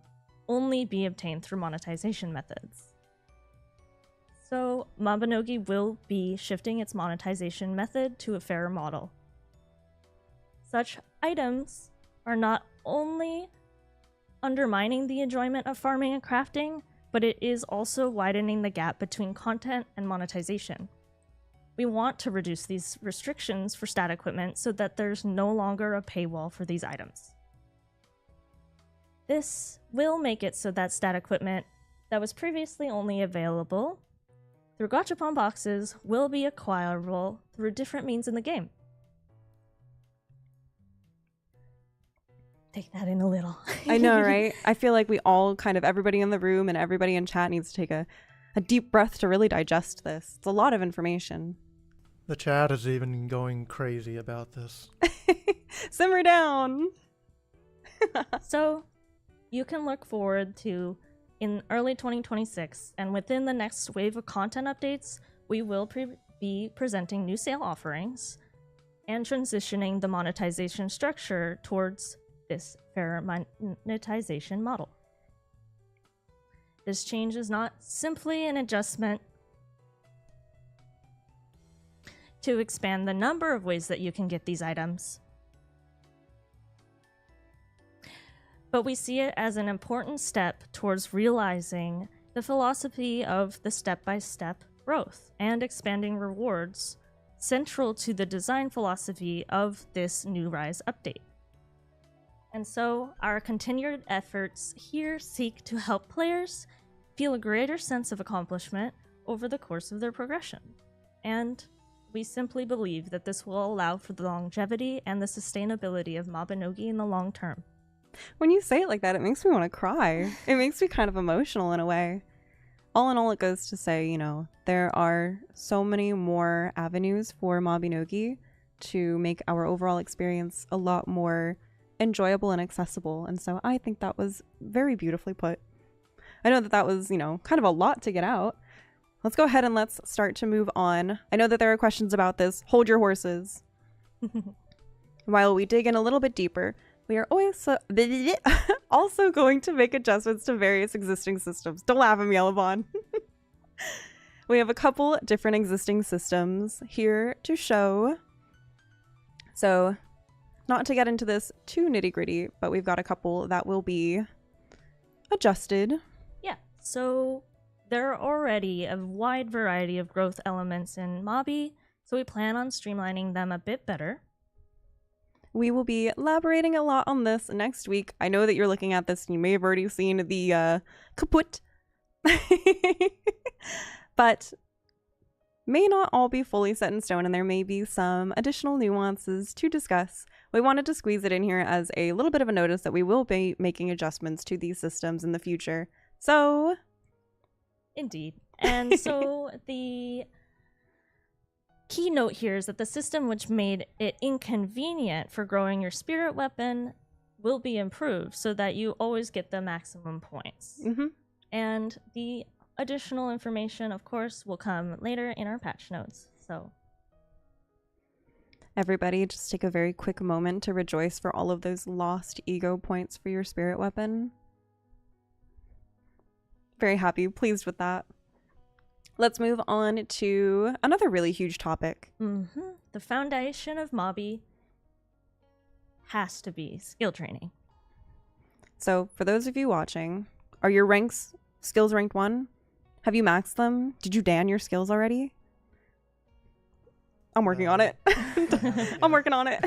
only be obtained through monetization methods. So, Mabinogi will be shifting its monetization method to a fairer model. Such items are not only undermining the enjoyment of farming and crafting, but it is also widening the gap between content and monetization. we want to reduce these restrictions for stat equipment so that there's no longer a paywall for these items. This will make it so that stat equipment that was previously only available through gachapon boxes will be acquirable through different means in the game. Take that in a little. I know, right? I feel like we all everybody in the room and everybody in chat needs to take a deep breath to really digest this. It's a lot of information. The chat is even going crazy about this. Simmer down. So, you can look forward to, in early 2026, and within the next wave of content updates, we will be presenting new sale offerings and transitioning the monetization structure towards this fair monetization model. This change is not simply an adjustment to expand the number of ways that you can get these items, but we see it as an important step towards realizing the philosophy of the step-by-step growth and expanding rewards central to the design philosophy of this New Rise update. And so, our continued efforts here seek to help players feel a greater sense of accomplishment over the course of their progression. And we simply believe that this will allow for the longevity and the sustainability of Mabinogi in the long term. When you say it like that, it makes me want to cry. It makes me kind of emotional in a way. All in all, it goes to say, there are so many more avenues for Mabinogi to make our overall experience a lot more enjoyable and accessible. And so I think that was very beautifully put. I know that was, kind of a lot to get out. Let's go ahead and let's start to move on. I know that there are questions about this. Hold your horses. While we dig in a little bit deeper, we are also going to make adjustments to various existing systems. Don't laugh at me, Elevon. We have a couple different existing systems here to show. So, not to get into this too nitty-gritty, but we've got a couple that will be adjusted. Yeah, so there are already a wide variety of growth elements in Mabi, so we plan on streamlining them a bit better. We will be elaborating a lot on this next week. I know that you're looking at this and you may have already seen the kaput, but may not all be fully set in stone, and there may be some additional nuances to discuss. We wanted to squeeze it in here as a little bit of a notice that we will be making adjustments to these systems in the future. So, indeed. And so the key note here is that the system which made it inconvenient for growing your spirit weapon will be improved so that you always get the maximum points. And the additional information, of course, will come later in our patch notes. So, everybody, just take a very quick moment to rejoice for all of those lost ego points for your spirit weapon. Very happy, pleased with that. Let's move on to another really huge topic. The foundation of Mabi has to be skill training. So, for those of you watching, are your ranks skills ranked 1? Have you maxed them? Did you Dan your skills already? I'm working on it. I'm working on it.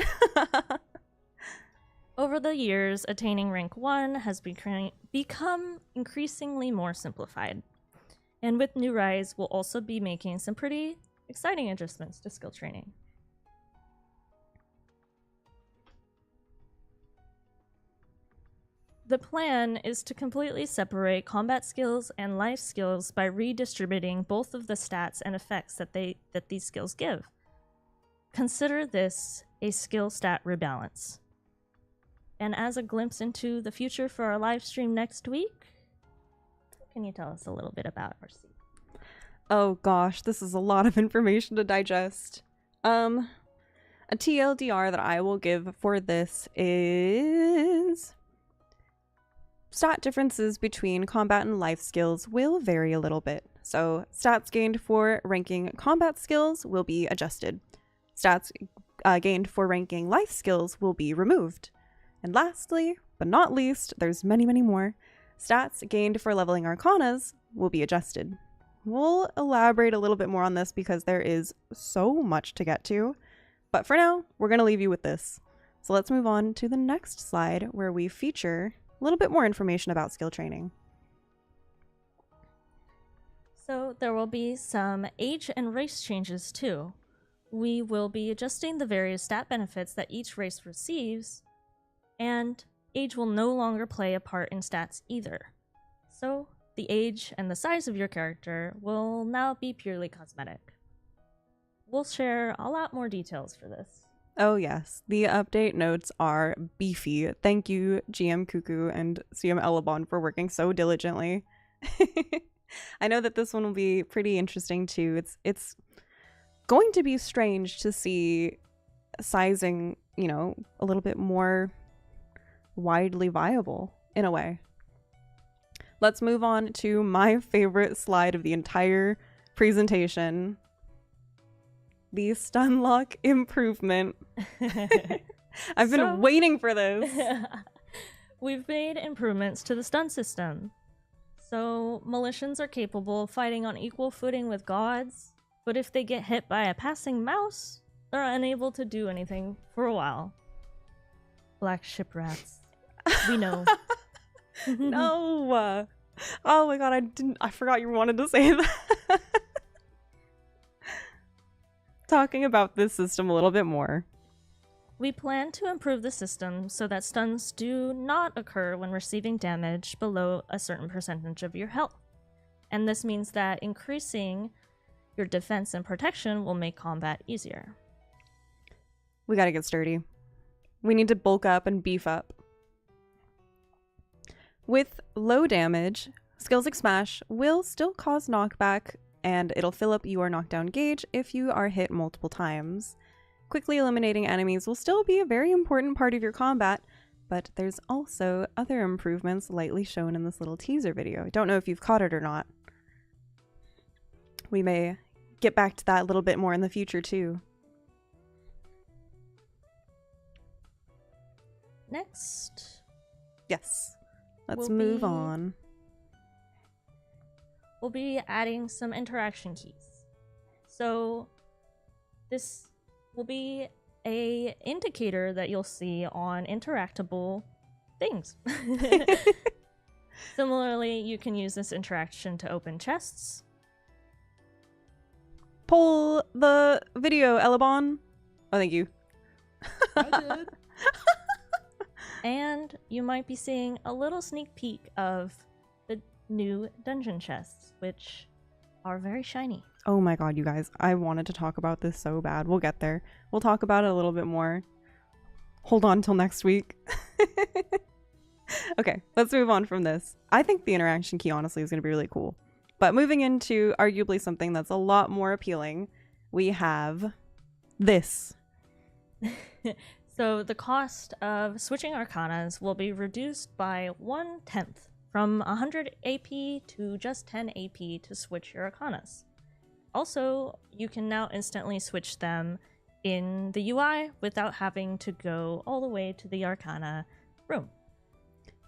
Over the years, attaining rank 1 has become increasingly more simplified. And with New Rise, we'll also be making some pretty exciting adjustments to skill training. The plan is to completely separate combat skills and life skills by redistributing both of the stats and effects that these skills give. Consider this a skill stat rebalance. And as a glimpse into the future for our live stream next week, can you tell us a little bit about RC? Oh gosh, this is a lot of information to digest. A TLDR that I will give for this is stat differences between combat and life skills will vary a little bit. So stats gained for ranking combat skills will be adjusted. Stats gained for ranking life skills will be removed. And lastly, but not least, there's many, many more. Stats gained for leveling arcanas will be adjusted. We'll elaborate a little bit more on this because there is so much to get to. But for now, we're going to leave you with this. So let's move on to the next slide where we feature a little bit more information about skill training. So there will be some age and race changes too. We will be adjusting the various stat benefits that each race receives, and age will no longer play a part in stats either. So the age and the size of your character will now be purely cosmetic. We'll share a lot more details for this. Oh yes, the update notes are beefy. Thank you, GM Cuckoo and CM Elabon, for working so diligently. I know that this one will be pretty interesting too. It's going to be strange to see sizing, you know, a little bit more widely viable in a way. Let's move on to my favorite slide of the entire presentation. The stun lock improvement. I've been waiting for this. We've made improvements to the stun system. So Militians are capable of fighting on equal footing with gods, but if they get hit by a passing mouse, they're unable to do anything for a while. Black ship rats. We know. No. Oh my god, I forgot you wanted to say that. Talking about this system a little bit more. We plan to improve the system so that stuns do not occur when receiving damage below a certain percentage of your health. And this means that increasing your defense and protection will make combat easier. We gotta get sturdy. We need to bulk up and beef up. With low damage, skills like Smash will still cause knockback, and it'll fill up your knockdown gauge if you are hit multiple times. Quickly eliminating enemies will still be a very important part of your combat, but there's also other improvements lightly shown in this little teaser video. I don't know if you've caught it or not. We may get back to that a little bit more in the future too. Next. Yes. Let's move on. We'll be adding some interaction keys. So this will be a indicator that you'll see on interactable things. Similarly, you can use this interaction to open chests. Pull the video, Elabon. Oh, thank you. I did. And you might be seeing a little sneak peek of the new dungeon chests, which are very shiny. Oh my god, you guys. I wanted to talk about this so bad. We'll get there. We'll talk about it a little bit more. Hold on till next week. Okay, let's move on from this. I think the interaction key, honestly, is going to be really cool. But moving into arguably something that's a lot more appealing, we have this. So the cost of switching arcanas will be reduced by 1/10 from 100 AP to just 10 AP to switch your arcanas. Also, you can now instantly switch them in the UI without having to go all the way to the arcana room.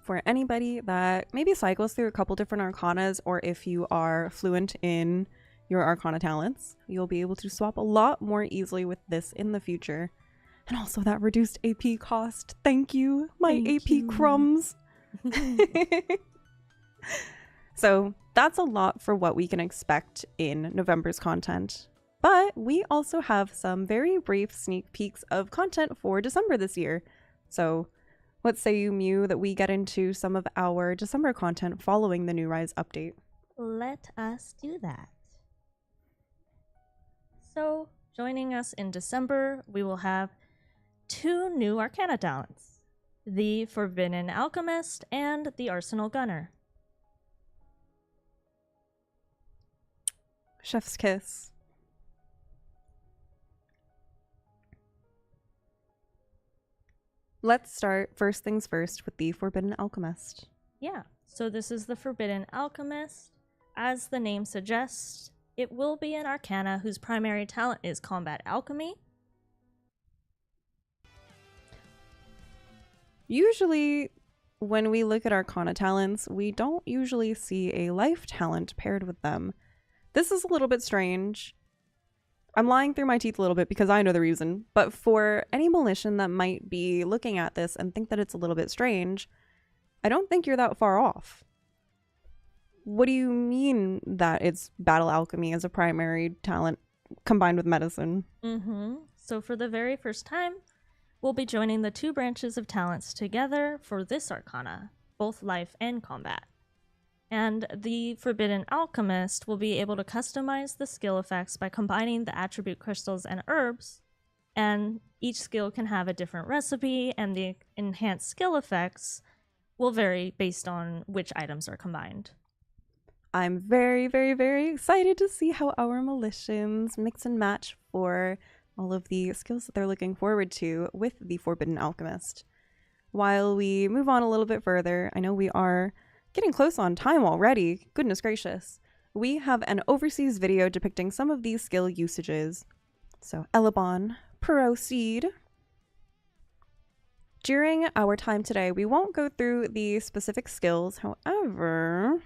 For anybody that maybe cycles through a couple different arcanas, or if you are fluent in your arcana talents, you'll be able to swap a lot more easily with this in the future. And also that reduced AP cost. Thank you, my AP crumbs. So that's a lot for what we can expect in November's content. But we also have some very brief sneak peeks of content for December this year. So what say you, Mew, that we get into some of our December content following the New Rise update? Let us do that. So, joining us in December, we will have 2 new arcana talents, the Forbidden Alchemist and the Arsenal Gunner. Chef's kiss. Let's start first things first with the Forbidden Alchemist. Yeah, so this is the Forbidden Alchemist. As the name suggests, it will be an arcana whose primary talent is combat alchemy. Usually, when we look at arcana talents, we don't usually see a life talent paired with them. This is a little bit strange. I'm lying through my teeth a little bit because I know the reason, but for any Mewlynne that might be looking at this and think that it's a little bit strange, I don't think you're that far off. What do you mean that it's battle alchemy as a primary talent combined with medicine? So for the very first time, we'll be joining the two branches of talents together for this arcana, both life and combat. And the Forbidden Alchemist will be able to customize the skill effects by combining the attribute crystals and herbs, and each skill can have a different recipe, and the enhanced skill effects will vary based on which items are combined. I'm very, very, very excited to see how our Mewlynnes mix and match for all of the skills that they're looking forward to with the Forbidden Alchemist. While we move on a little bit further, I know we are getting close on time already. Goodness gracious. We have an overseas video depicting some of these skill usages. So, Elebon, proceed. During our time today, we won't go through the specific skills. However,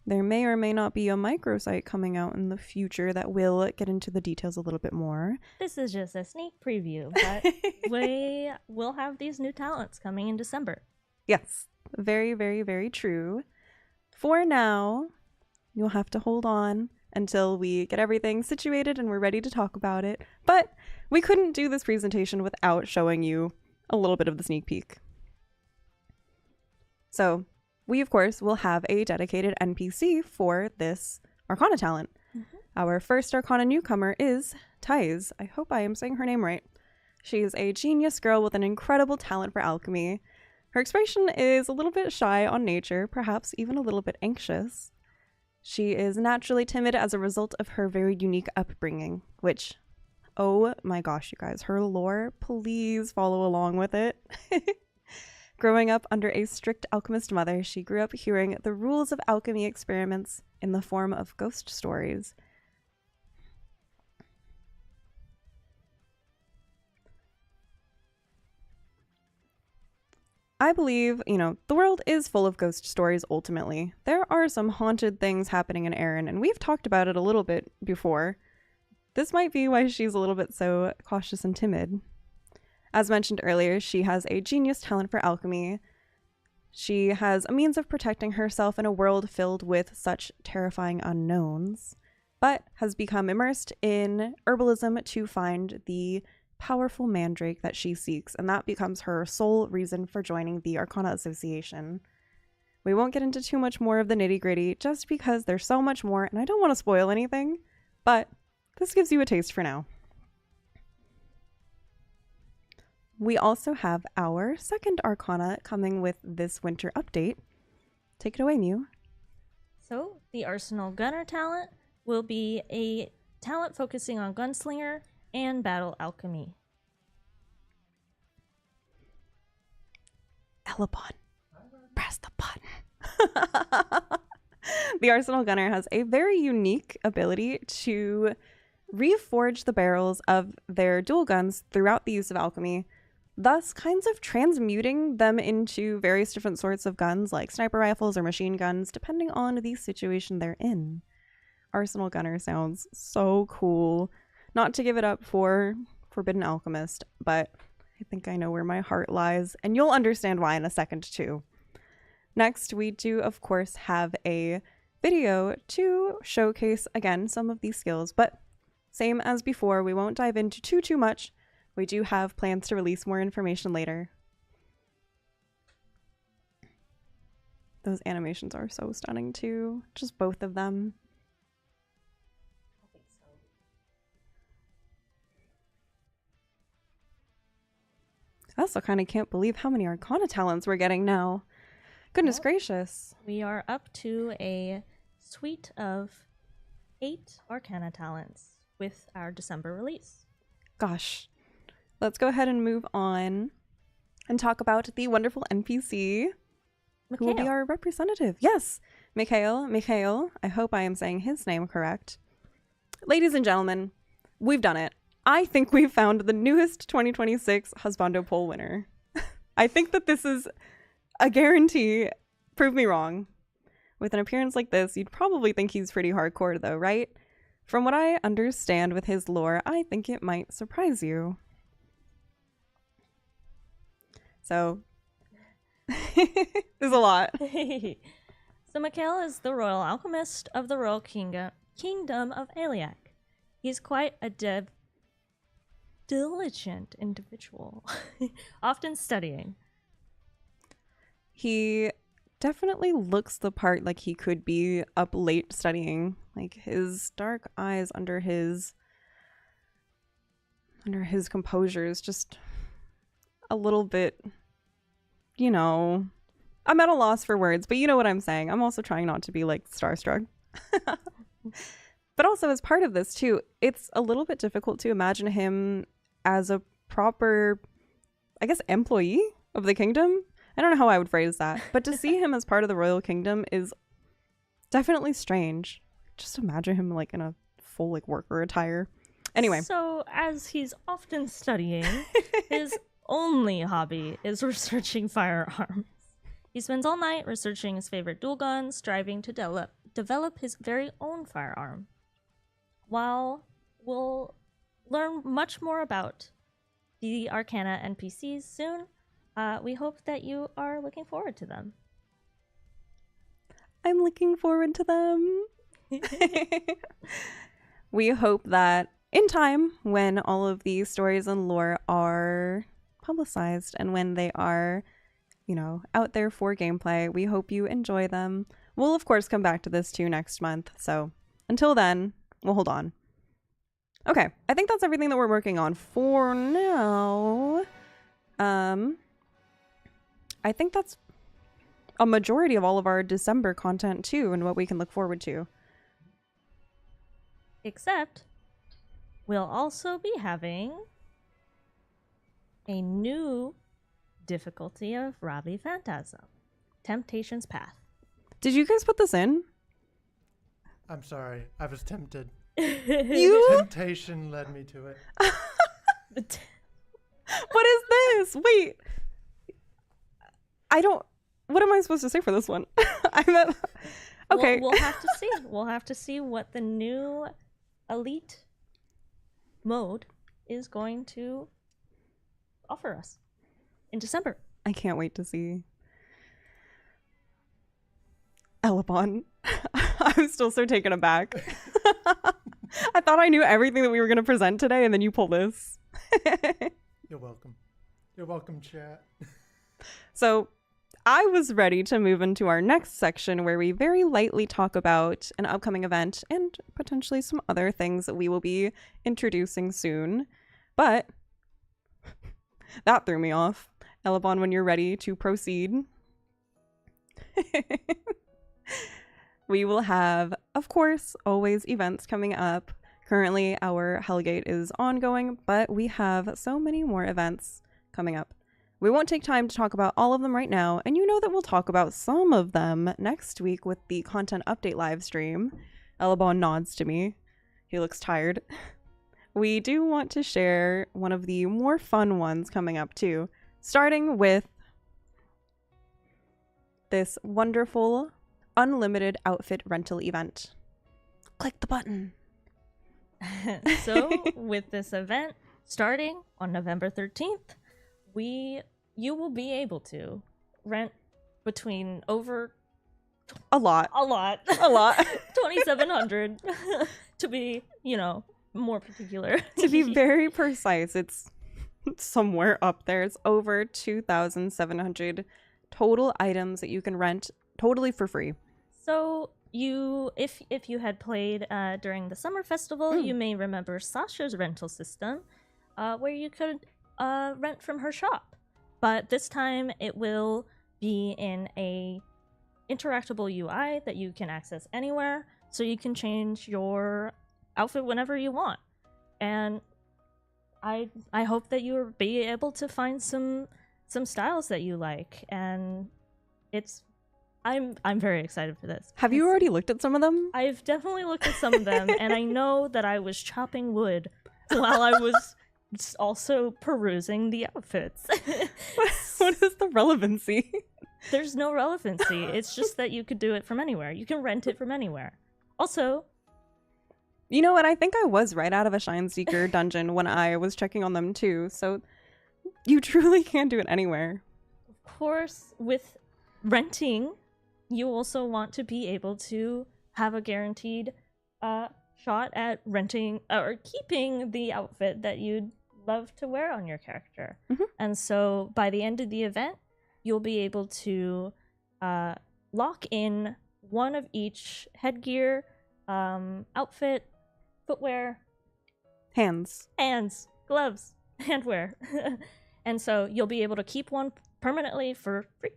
there may or may not be a microsite coming out in the future that will get into the details a little bit more. This is just a sneak preview, but we will have these new talents coming in December. Yes, very, very, very true. For now, you'll have to hold on until we get everything situated and we're ready to talk about it. But we couldn't do this presentation without showing you a little bit of the sneak peek. So, we, of course, will have a dedicated NPC for this Arcana talent. Our first Arcana newcomer is Thais. I hope I am saying her name right. She is a genius girl with an incredible talent for alchemy. Her expression is a little bit shy on nature, perhaps even a little bit anxious. She is naturally timid as a result of her very unique upbringing, which, oh my gosh, you guys, her lore, please follow along with it. Growing up under a strict alchemist mother, she grew up hearing the rules of alchemy experiments in the form of ghost stories. I believe, the world is full of ghost stories ultimately. There are some haunted things happening in Erin, and we've talked about it a little bit before. This might be why she's a little bit so cautious and timid. As mentioned earlier, she has a genius talent for alchemy. She has a means of protecting herself in a world filled with such terrifying unknowns, but has become immersed in herbalism to find the powerful mandrake that she seeks, and that becomes her sole reason for joining the Arcana Association. We won't get into too much more of the nitty-gritty, just because there's so much more, and I don't want to spoil anything, but this gives you a taste for now. We also have our second Arcana coming with this winter update. Take it away, Mew. So, the Arsenal Gunner talent will be a talent focusing on gunslinger and battle alchemy. Elebon, press the button. The Arsenal Gunner has a very unique ability to reforge the barrels of their dual guns throughout the use of alchemy, thus kinds of transmuting them into various different sorts of guns like sniper rifles or machine guns, depending on the situation they're in. Arsenal Gunner sounds so cool. Not to give it up for Forbidden Alchemist, but I think I know where my heart lies, and you'll understand why in a second too. Next, we do, of course, have a video to showcase, again, some of these skills, but same as before, we won't dive into too much. We do have plans to release more information later. Those animations are so stunning too, just both of them. I also kind of can't believe how many Arcana talents we're getting now. Goodness gracious. We are up to a suite of 8 Arcana talents with our December release. Gosh. Let's go ahead and move on and talk about the wonderful NPC who will be our representative. Yes, Mikhail. I hope I am saying his name correct. Ladies and gentlemen, we've done it. I think we've found the newest 2026 Husbando Poll winner. I think that this is a guarantee. Prove me wrong. With an appearance like this, you'd probably think he's pretty hardcore though, right? From what I understand with his lore, I think it might surprise you. So, there's a lot. So Mikhail is the royal alchemist of the royal kingdom of Aliak. He's quite a diligent individual, often studying. He definitely looks the part, like he could be up late studying. Like his dark eyes under his composure is just a little bit, you know, I'm at a loss for words, but you know what I'm saying. I'm also trying not to be like starstruck. But also as part of this too, it's a little bit difficult to imagine him as a proper, I guess, employee of the kingdom. I don't know how I would phrase that, but to see him as part of the royal kingdom is definitely strange. Just imagine him like in a full like worker attire. Anyway. So as he's often studying, his only hobby is researching firearms. He spends all night researching his favorite dual guns, striving to develop his very own firearm. While we'll learn much more about the Arcana NPCs soon, we hope that you are looking forward to them. I'm looking forward to them. We hope that in time, when all of these stories and lore are publicized and when they are, you know, out there for gameplay, we hope you enjoy them. We'll, of course, come back to this too next month. So until then, we'll hold on. Okay, I think that's everything that we're working on for now. I think that's a majority of all of our December content too, and what we can look forward to. Except, we'll also be having a new difficulty of Ravi Phantasm, Temptation's Path. Did you guys put this in? I'm sorry. I was tempted. You? Temptation led me to it. What is this? Wait. What am I supposed to say for this one? Okay. We'll have to see. We'll have to see what the new elite mode is going to offer us in December. I can't wait to see. Elabon. I'm still so taken aback. I thought I knew everything that we were going to present today, and then you pull this. You're welcome. You're welcome, chat. So I was ready to move into our next section where we very lightly talk about an upcoming event and potentially some other things that we will be introducing soon. But that threw me off. Elabon, when you're ready to proceed. We will have, of course, always events coming up. Currently, our Hellgate is ongoing, but we have so many more events coming up. We won't take time to talk about all of them right now, and you know that we'll talk about some of them next week with the content update live stream. Elabon nods to me. He looks tired. We do want to share one of the more fun ones coming up too, starting with this wonderful unlimited outfit rental event. Click the button. So with this event starting on November 13th, you will be able to rent between over a lot 2,700 to be, you know, more particular. To be very precise, it's somewhere up there. It's over 2,700 total items that you can rent totally for free. So if you had played during the summer festival, you may remember Sasha's rental system, where you could rent from her shop. But this time it will be in a interactable UI that you can access anywhere, so you can change your outfit whenever you want. And I hope that you'll be able to find some styles that you like, and I'm very excited for this. Have you already looked at some of them? I've definitely looked at some of them, and I know that I was chopping wood while I was also perusing the outfits. What is the relevancy? There's no relevancy. It's just that you could do it from anywhere. You can rent it from anywhere. Also, you know what? I think I was right out of a Shine Seeker dungeon when I was checking on them too. So you truly can do it anywhere. of course, with renting, you also want to be able to have a guaranteed shot at renting or keeping the outfit that you'd love to wear on your character. Mhm. And so by the end of the event, you'll be able to lock in one of each headgear, outfit, footwear, Hands. hands, gloves, handwear. And so you'll be able to keep one permanently for free.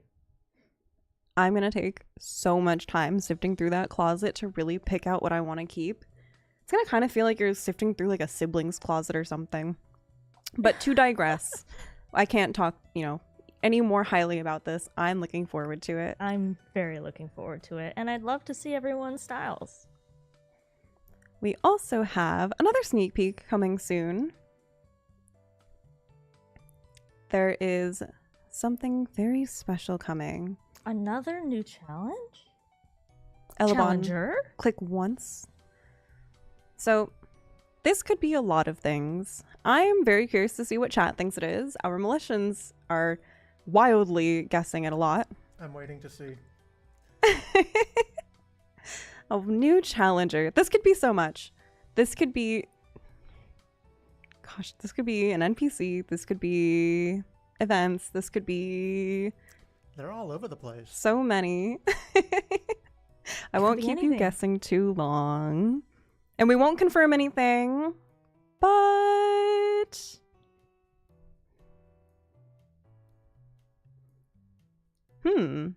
I'm going to take so much time sifting through that closet to really pick out what I want to keep. It's going to kind of feel like you're sifting through like a sibling's closet or something. But to digress, I can't talk, any more highly about this. I'm looking forward to it. I'm very looking forward to it, and I'd love to see everyone's styles. We also have another sneak peek coming soon. There is something very special coming. Another new challenge? Elebon, Challenger? click once. So, this could be a lot of things. I'm very curious to see what chat thinks it is. Our militians are wildly guessing it a lot. I'm waiting to see. A new challenger. This could be so much. This could be... Gosh, this could be an NPC. This could be events. This could be... They're all over the place. so many. I won't be keep you anything. guessing too long. And we won't confirm anything. But... New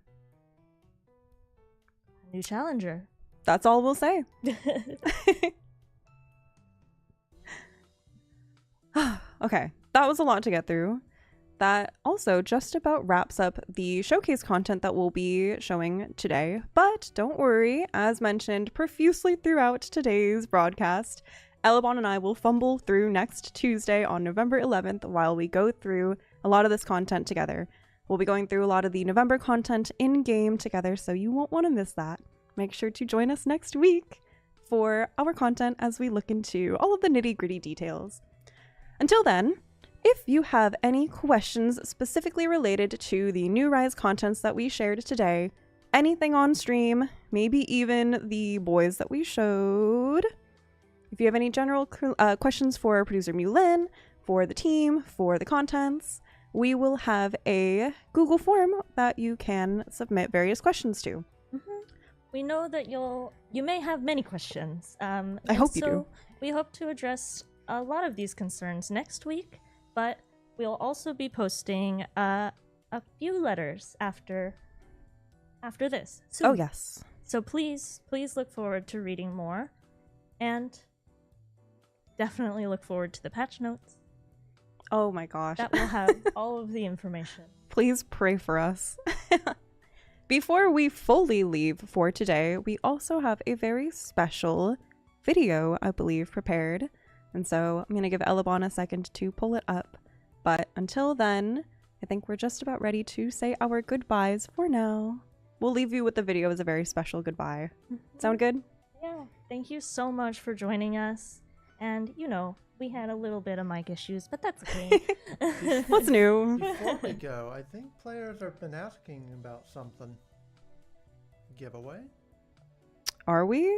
challenger. That's all we'll say. Okay, that was a lot to get through. That also just about wraps up the showcase content that we'll be showing today. But don't worry, as mentioned profusely throughout today's broadcast, Elebon and I will fumble through next Tuesday on November 11th while we go through a lot of this content together. We'll be going through a lot of the November content in-game together, so you won't want to miss that. Make sure to join us next week for our content as we look into all of the nitty-gritty details. Until then, if you have any questions specifically related to the New Rise contents that we shared today, anything on stream, maybe even the boys that we showed, if you have any general questions for producer Mewlynne, for the team, for the contents, we will have a Google form that you can submit various questions to. We know that you may have many questions. I hope you do. We hope to address a lot of these concerns next week, but we'll also be posting a few letters after this. Oh, yes. So please look forward to reading more, and definitely look forward to the patch notes. Oh my gosh. That will have all of the information. Please pray for us. Before we fully leave for today, we also have a very special video, I believe, prepared. And so I'm going to give Elebon a second to pull it up. But until then, I think we're just about ready to say our goodbyes for now. We'll leave you with the video as a very special goodbye. Sound good? Yeah. Thank you so much for joining us. And, we had a little bit of mic issues, but that's okay. What's new? Before we go, I think players have been asking about something. Giveaway? Are we?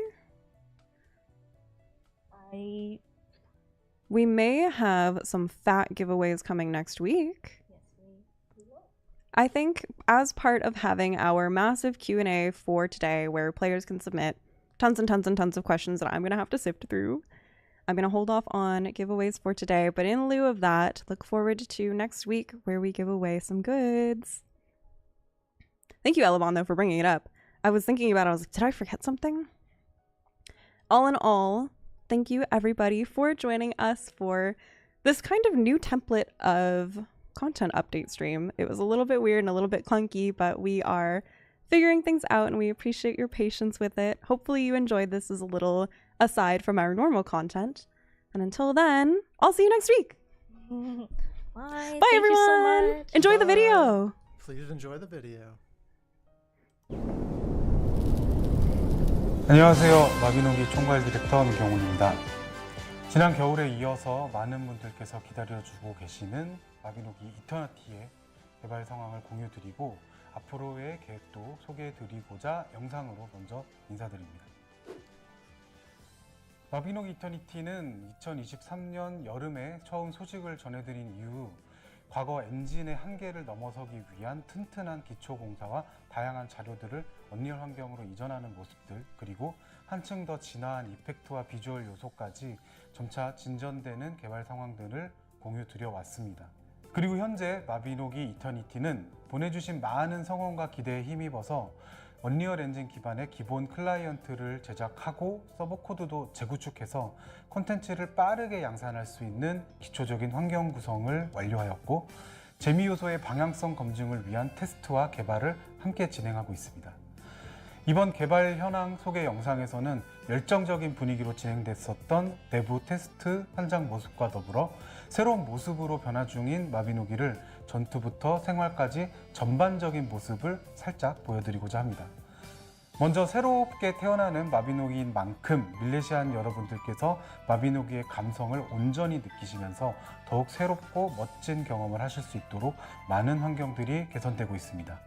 We may have some fat giveaways coming next week. Yes, we will. I think as part of having our massive Q&A for today, where players can submit tons and tons and tons of questions that I'm going to have to sift through, I'm going to hold off on giveaways for today. But in lieu of that, look forward to next week where we give away some goods. Thank you, Elebon, though, for bringing it up. I was thinking about it. I was like, did I forget something? All in all, thank you, everybody, for joining us for this kind of new template of content update stream. It was a little bit weird and a little bit clunky, but we are figuring things out and we appreciate your patience with it. Hopefully you enjoyed this as a little aside from our normal content. And until then, I'll see you next week. Bye. Bye, Thank everyone. you so much. Enjoy the Bye. video. Please enjoy the video. 안녕하세요. 마비노기 총괄 디렉터 민경훈입니다. 지난 겨울에 이어서 많은 분들께서 기다려주고 계시는 마비노기 이터니티의 개발 상황을 공유드리고 앞으로의 계획도 소개해드리고자 영상으로 먼저 인사드립니다. 마비노기 이터니티는 2023년 여름에 처음 소식을 전해드린 이후 과거 엔진의 한계를 넘어서기 위한 튼튼한 기초공사와 다양한 자료들을 언리얼 환경으로 이전하는 모습들, 그리고 한층 더 진화한 이펙트와 비주얼 요소까지 점차 진전되는 개발 상황들을 공유드려 왔습니다. 그리고 현재 마비노기 이터니티는 보내주신 많은 성원과 기대에 힘입어서 언리얼 엔진 기반의 기본 클라이언트를 제작하고 서버 코드도 재구축해서 콘텐츠를 빠르게 양산할 수 있는 기초적인 환경 구성을 완료하였고, 재미 요소의 방향성 검증을 위한 테스트와 개발을 함께 진행하고 있습니다. 이번 개발 현황 소개 영상에서는 열정적인 분위기로 진행됐었던 내부 테스트 현장 모습과 더불어 새로운 모습으로 변화 중인 마비노기를 전투부터 생활까지 전반적인 모습을 살짝 보여드리고자 합니다. 먼저 새롭게 태어나는 마비노기인 만큼 밀레시안 여러분들께서 마비노기의 감성을 온전히 느끼시면서 더욱 새롭고 멋진 경험을 하실 수 있도록 많은 환경들이 개선되고 있습니다.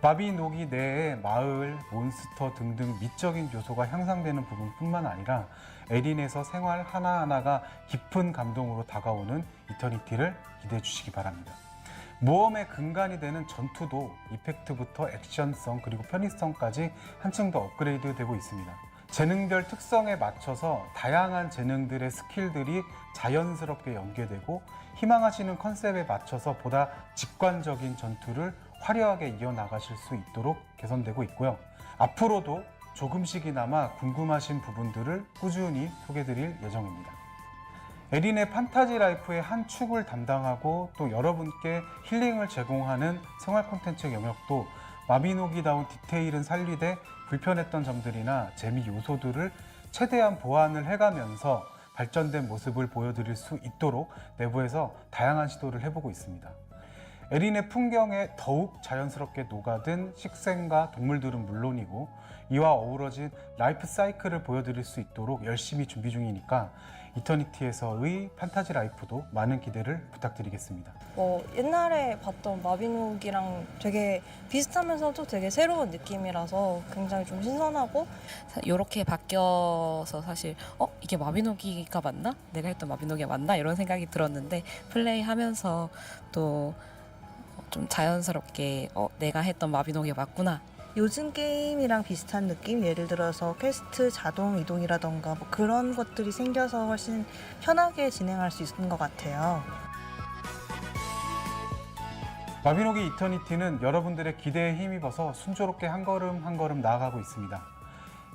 마비노기 내에 마을, 몬스터 등등 미적인 요소가 향상되는 부분뿐만 아니라 에린에서 생활 하나하나가 깊은 감동으로 다가오는 이터니티를 기대해 주시기 바랍니다. 모험의 근간이 되는 전투도 이펙트부터 액션성 그리고 편의성까지 한층 더 업그레이드 되고 있습니다. 재능별 특성에 맞춰서 다양한 재능들의 스킬들이 자연스럽게 연계되고 희망하시는 컨셉에 맞춰서 보다 직관적인 전투를 화려하게 이어나가실 수 있도록 개선되고 있고요. 앞으로도 조금씩이나마 궁금하신 부분들을 꾸준히 소개드릴 예정입니다. 에린의 판타지 라이프의 한 축을 담당하고 또 여러분께 힐링을 제공하는 생활 콘텐츠 영역도 마비노기다운 디테일은 살리되 불편했던 점들이나 재미 요소들을 최대한 보완을 해가면서 발전된 모습을 보여드릴 수 있도록 내부에서 다양한 시도를 해보고 있습니다. 에린의 풍경에 더욱 자연스럽게 녹아든 식생과 동물들은 물론이고 이와 어우러진 라이프 사이클을 보여드릴 수 있도록 열심히 준비 중이니까 이터니티에서의 판타지 라이프도 많은 기대를 부탁드리겠습니다. 옛날에 봤던 마비노기랑 되게 비슷하면서도 되게 새로운 느낌이라서 굉장히 좀 신선하고, 이렇게 바뀌어서 사실 이게 마비노기가 맞나? 내가 했던 마비노기가 맞나? 이런 생각이 들었는데 플레이하면서 또 좀 자연스럽게 내가 했던 마비노기가 맞구나. 요즘 게임이랑 비슷한 느낌? 예를 들어서 퀘스트 자동 이동이라던가 그런 것들이 생겨서 훨씬 편하게 진행할 수 있는 것 같아요. 마비노기 이터니티는 여러분들의 기대에 힘입어서 순조롭게 한 걸음 한 걸음 나아가고 있습니다.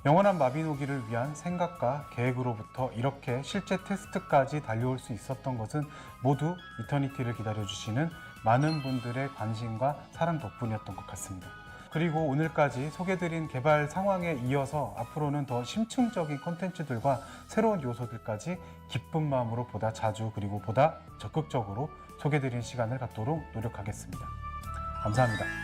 영원한 마비노기를 위한 생각과 계획으로부터 이렇게 실제 테스트까지 달려올 수 있었던 것은 모두 이터니티를 기다려주시는 많은 분들의 관심과 사랑 덕분이었던 것 같습니다. 그리고 오늘까지 소개드린 개발 상황에 이어서 앞으로는 더 심층적인 콘텐츠들과 새로운 요소들까지 기쁜 마음으로 보다 자주 그리고 보다 적극적으로 소개드리는 시간을 갖도록 노력하겠습니다. 감사합니다.